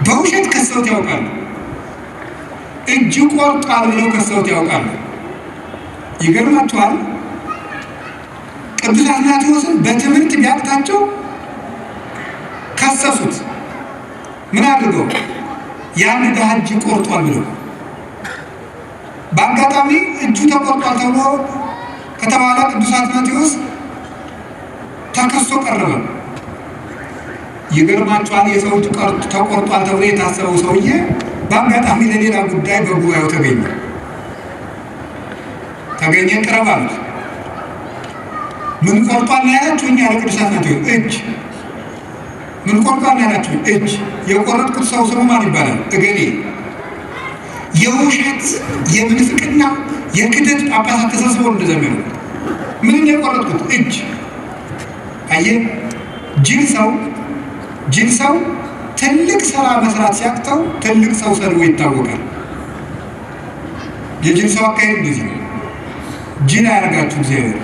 በውሸት ከሰውት ያውቃሉ። እጅ ቆርጧል ብለው ከሰውት ያውቃሉ። ይገርማችኋል። ቅዱስ አትናቴዎስን በትምህርት ቢያቅታቸው ከሰሱት። ምን አድርገው? ያን ድሃ እጅ ቆርጧል ብለው። በአጋጣሚ እጁ ተቆርጧል ተብሎ ከተባለ ቅዱስ አትናቴዎስ ተከሶ ቀረበ። ይገርማችኋል። የሰው እጅ ተቆርጧል ተብሎ የታሰበው ሰውዬ በአጋጣሚ ለሌላ ጉዳይ በጉባኤው ተገኘ። ቅረብ አሉት። ምን ቆርጧል ያላችሁ እኛ ለቅዱሳት ናቸው እጅ ምን ቆርጧል ያላችሁ እጅ የቆረጥኩት ሰው ስሙ ማን ይባላል? እገሌ። የውሸት የምንፍቅና የክደት ጳጳሳት ተሰብስበው እንደዘመኑ ምን የቆረጥኩት እጅ። አየህ ጅል ሰው ትልቅ ስራ መስራት ሲያቅተው ትልቅ ሰው ሰድቦ ይታወቃል። የጅል ሰው አካሄድ እንደዚህ ነው። ጅል አያደርጋችሁ እግዚአብሔር።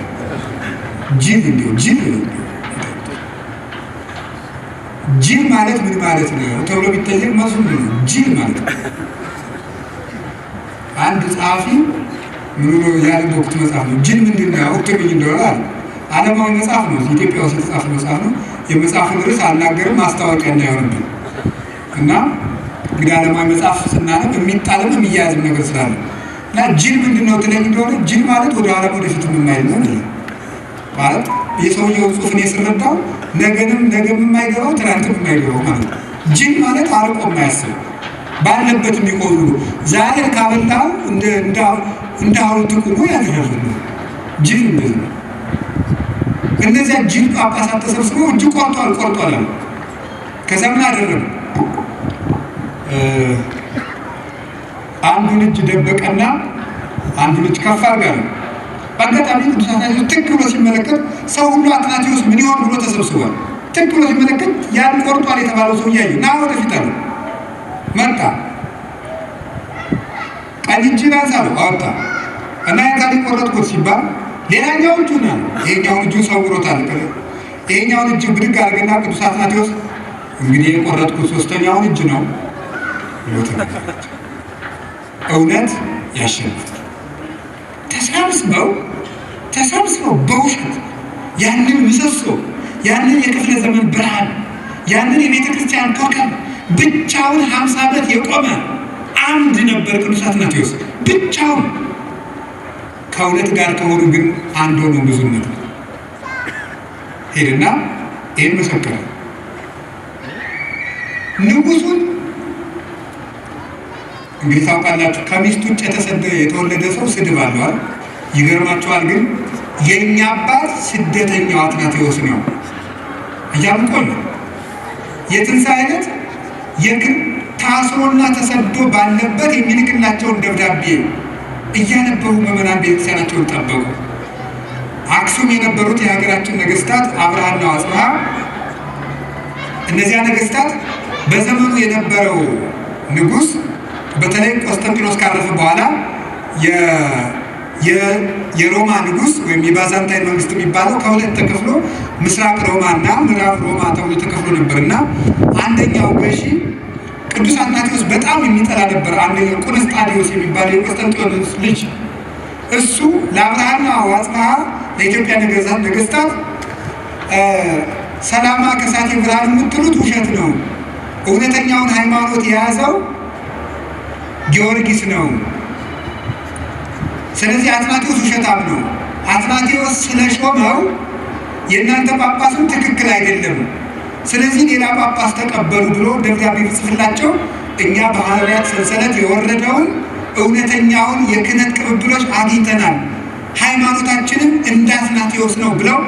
ጅል ማለት ምን ማለት ነው ተብሎ ቢጠየቅ መልሱ ነው ጅል ማለት ነው። አንድ ጸሐፊ ምን ብሎ ያነበብኩት መጽሐፍ ነው። ጅል ምንድን ነው ትርጉም እንደሆነ አለ። ዓለማዊ መጽሐፍ ነው፣ ኢትዮጵያ ውስጥ የተጻፈ መጽሐፍ ነው። የመጽሐፉን ርዕስ አልናገርም ማስታወቂያ እንዳይሆንብን እና እንግዲህ ዓለማዊ መጽሐፍ ስናነብ የሚጣልም የሚያያዝም ነገር ስላለ እና ጅል ምንድን ነው ትለኝ እንደሆነ ጅል ማለት ወደ ኋላ ወደፊት የማይል ነው ማለት የሰውየውን ጽሑፍ እኔ ስረዳው ነገም የማይገባው ትናንትም የማይገባው ማለት ነው። ጅል ማለት አርቆ የማያስብ ባለበት የሚቆሉ ዛሬ ካበላው እንደ ሐውልት ቁሞ ያድራል። ጅል እንደዚህ ነው። እነዚያ ጅል ጳጳሳት ተሰብስበው እጅ ቆርጧል። ከዛ ምን አደረገ? አንዱን እጅ ደበቀና አንዱን እጅ ከፍ አድርጋ ነው። በአጋጣሚ ቅዱስ አትናቴዎስ ትክ ብሎ ሲመለከት ሰው ሁሉ አትናቴዎስ ምን ይሆን ብሎ ተሰብስቧል። ትክ ብሎ ሲመለከት ያን ቆርጧል የተባለው ሰው እያዩ ና ወደፊት አለ። መጣ። ቀኝ እጅን አንሳለው አወጣ እና የታሊ ቆረጥኩት ሲባል ሌላኛው እጁን አለ። ይሄኛውን እጁን ሰውሮታል። ይሄኛውን እጅ ብድግ አድርገና ቅዱስ አትናቴዎስ እንግዲህ የቆረጥኩት ሶስተኛውን እጅ ነው ብሎ ተናገረ። እውነት ያሸንፋል። ተሰብስበው በውሸት ያንን ምሰሶ ያንን የክፍለ ዘመን ብርሃን ያንን የቤተ ክርስቲያን ኮከብ ብቻውን 50 ዓመት የቆመ አንድ ነበር ቅዱስ አትናቴዎስ ብቻውን። ከእውነት ጋር ከሆኑ ግን አንድ ሆኖ ብዙነት ነው። ሄድና ይህን መሰከረ። ንጉሱን እንግዲህ ታውቃላችሁ ከሚስቱ ውጭ የተወለደ ሰው ስድብ አለዋል። ይገርማችኋል ግን የእኛ አባት ስደተኛው አትናቴዎስ ነው እያሉ ቆዩ። የትንሣኤ ዕለት የግን ታስሮና ተሰዶ ባለበት የሚልክላቸውን ደብዳቤ እያነበቡ ምዕመናን ቤተክርስቲያናቸውን ጠበቁ። አክሱም የነበሩት የሀገራችን ነገስታት አብርሃና አጽብሃ እነዚያ ነገስታት በዘመኑ የነበረው ንጉስ በተለይ ቆስጠንጢኖስ ካረፈ በኋላ የሮማ ንጉስ ወይም የባዛንታይን መንግስት የሚባለው ከሁለት ተከፍሎ ምስራቅ ሮማ እና ምዕራብ ሮማ ተብሎ ተከፍሎ ነበርና አንደኛው ገዢ ቅዱስ አትናቴዎስ በጣም የሚጠላ ነበር። አንደኛው ቆስጣዲዮስ የሚባለው የቆስጠንጢኖስ ልጅ እሱ ለአብርሃና አጽብሃ ለኢትዮጵያ ነገስታት ሰላማ ከሳቴ ብርሃን የምትሉት ውሸት ነው፣ እውነተኛውን ሃይማኖት የያዘው ጊዮርጊስ ነው። ስለዚህ አትናቴዎስ ውሸታም ነው። አትናቴዎስ ስለሾመው የእናንተ ጳጳስም ትክክል አይደለም፣ ስለዚህ ሌላ ጳጳስ ተቀበሉ ብሎ ደብዳቤ ቢጽፍላቸው እኛ በሐዋርያት ሰንሰለት የወረደውን እውነተኛውን የክህነት ቅብብሎች አግኝተናል፣ ሃይማኖታችንም እንደ አትናቴዎስ ነው ብለው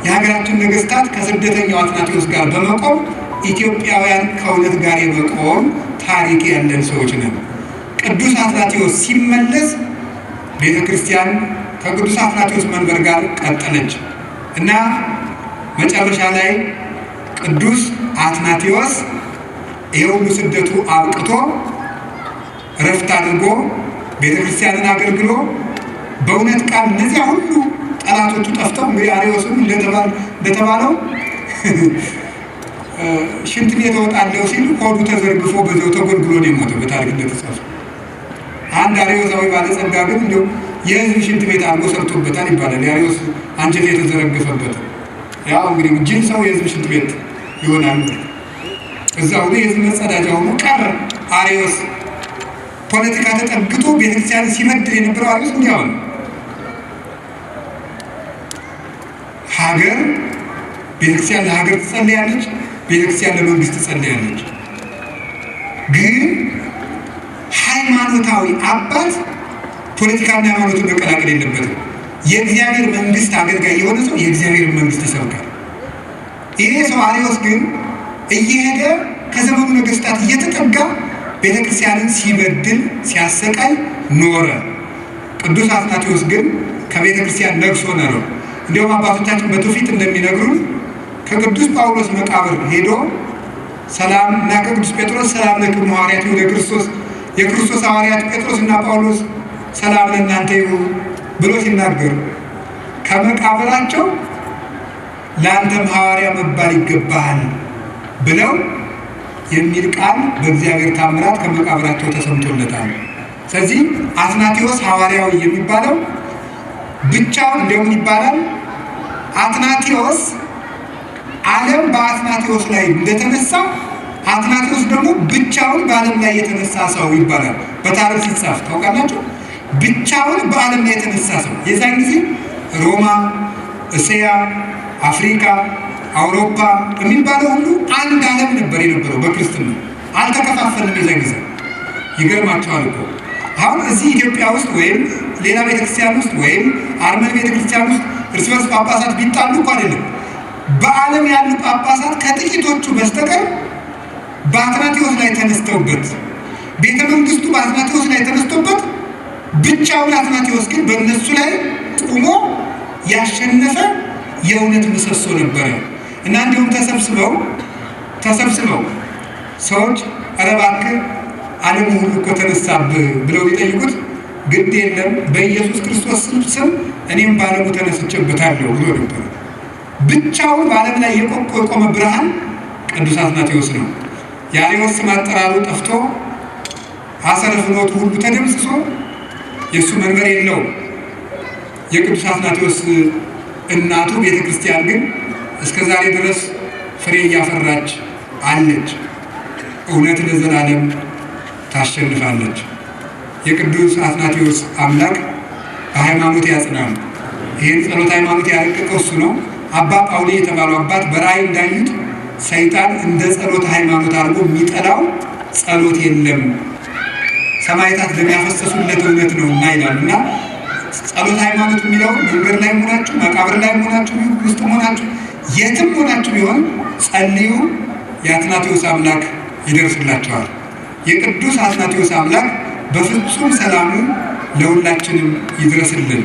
የሀገራችን ነገስታት ከስደተኛው አትናቴዎስ ጋር በመቆም ኢትዮጵያውያን ከእውነት ጋር የመቆም ታሪክ ያለን ሰዎች ነን። ቅዱስ አትናቴዎስ ሲመለስ ቤተ ክርስቲያን ከቅዱስ አትናቴዎስ መንበር ጋር ቀጠለች እና መጨረሻ ላይ ቅዱስ አትናቴዎስ ይሄ ሁሉ ስደቱ አብቅቶ ረፍት አድርጎ ቤተ ክርስቲያንን አገልግሎ በእውነት ቃል እነዚያ ሁሉ ጠላቶቹ ጠፍተው እንግዲህ አርዮስም እንደተባለው ሽንት ቤት እወጣለሁ ሲል ሆዱ ተዘርግፎ በዚያው ተጎልግሎ ነው የሞተው በታሪክ እንደተጻፈ። አንድ አርዮሳዊ ባለጸጋ ግን እንዲያው የህዝብ ሽንት ቤት አድርጎ ሰርቶበታል ይባላል። የአርዮስ አንጀት የተዘረገፈበት ያው እንግዲህ ጅል ሰው የህዝብ ሽንት ቤት ይሆናል። እዛው ላይ የህዝብ መጸዳጃ ሆኖ ቀረ። አርዮስ ፖለቲካ ተጠግቶ ቤተክርስቲያን ሲመድር የነበረው አርዮስ እንዲያው ነው። ሀገር ቤተክርስቲያን ለሀገር ትጸልያለች፣ ቤተክርስቲያን ለመንግስት ትጸልያለች። ግን ሃይማኖታዊ አባት ፖለቲካና ሃይማኖትን መቀላቀል የለበትም። የእግዚአብሔር መንግስት አገልጋይ የሆነ ሰው የእግዚአብሔር መንግስት ይሰብካል። ይሄ ሰው አርዮስ ግን እየሄደ ከዘመኑ ነገስታት እየተጠጋ ቤተክርስቲያንን ሲበድል ሲያሰቃይ ኖረ። ቅዱስ አትናቴዎስ ግን ከቤተክርስቲያን ነግሶ ኖረ። እንዲሁም አባቶቻችን በትውፊት እንደሚነግሩን ከቅዱስ ጳውሎስ መቃብር ሄዶ ሰላም እና ከቅዱስ ጴጥሮስ ሰላም ለክሙ ሐዋርያት ለክርስቶስ የክርስቶስ ሐዋርያት ጴጥሮስ እና ጳውሎስ ሰላም ለእናንተ ይሁን ብሎ ሲናገር ከመቃብራቸው ለአንተም ሐዋርያ መባል ይገባሃል ብለው የሚል ቃል በእግዚአብሔር ታምራት ከመቃብራቸው ተሰምቶለታል። ስለዚህ አትናቴዎስ ሐዋርያዊ የሚባለው ብቻውን እንደምን ይባላል? አትናቴዎስ ዓለም በአትናቴዎስ ላይ እንደተነሳ አትናቴዎስ ደግሞ ብቻውን በዓለም ላይ የተነሳ ሰው ይባላል። በታሪክ ሲጻፍ ታውቃላችሁ። ብቻውን በዓለም ላይ የተነሳ ሰው የዛን ጊዜ ሮማ፣ እስያ፣ አፍሪካ፣ አውሮፓ የሚባለው ሁሉ አንድ ዓለም ነበር የነበረው። በክርስትና አልተከፋፈልም። የዛን ጊዜ ይገርማቸዋል እኮ አሁን እዚህ ኢትዮጵያ ውስጥ ወይም ሌላ ቤተክርስቲያን ውስጥ ወይም አርመን ቤተክርስቲያን ውስጥ እርስ በርስ ጳጳሳት ቢጣሉ እኮ አይደለም። በዓለም ያሉ ጳጳሳት ከጥቂቶቹ በስተቀር በአትናቴዎስ ላይ ተነስተውበት ቤተ መንግስቱ በአትናቴዎስ ላይ ተነስቶበት ብቻውን አትናቴዎስ ግን በእነሱ ላይ ቆሞ ያሸነፈ የእውነት ምሰሶ ነበረ እና እንዲሁም ተሰብስበው ሰዎች ኧረ እባክህ ዓለም ሁሉ እኮ ተነሳብህ ብለው ቢጠይቁት ግድ የለም በኢየሱስ ክርስቶስ ስም እኔም በዓለሙ ተነስቼበታለሁ ብሎ ነበር። ብቻውን በዓለም ላይ የቆመ ብርሃን ቅዱስ አትናቴዎስ ነው። የአርዮስ ስም አጠራሩ ጠፍቶ አሰረ ፍኖቱ ሁሉ ተደምስሶ የእሱ መንበር የለውም። የቅዱስ አትናቴዎስ እናቱ ቤተክርስቲያን ግን እስከ ዛሬ ድረስ ፍሬ እያፈራች አለች። እውነት ለዘላለም ታሸንፋለች። የቅዱስ አትናቴዎስ አምላክ በሃይማኖት ያጽናል። ይህን ጸሎት ሃይማኖት ያረቀቀው እሱ ነው። አባ ጳውሊ የተባሉ አባት በራእይ እንዳዩት ሰይጣን እንደ ጸሎት ሃይማኖት አድርጎ የሚጠላው ጸሎት የለም፣ ሰማዕታት ለሚያፈሰሱለት እውነት ነው እና ይላሉ። እና ጸሎት ሃይማኖት የሚለው መንገድ ላይ ሆናችሁ፣ መቃብር ላይ ሆናችሁ፣ ውስጥ ሆናችሁ፣ የትም ሆናችሁ ቢሆን ጸልዩ፣ የአትናቴዎስ አምላክ ይደርስላችኋል። የቅዱስ አትናቴዎስ አምላክ በፍጹም ሰላሙ ለሁላችንም ይድረስልን።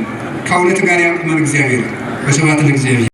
ከእውነት ጋር ያቁመን እግዚአብሔር። በስብሐት ለእግዚአብሔር።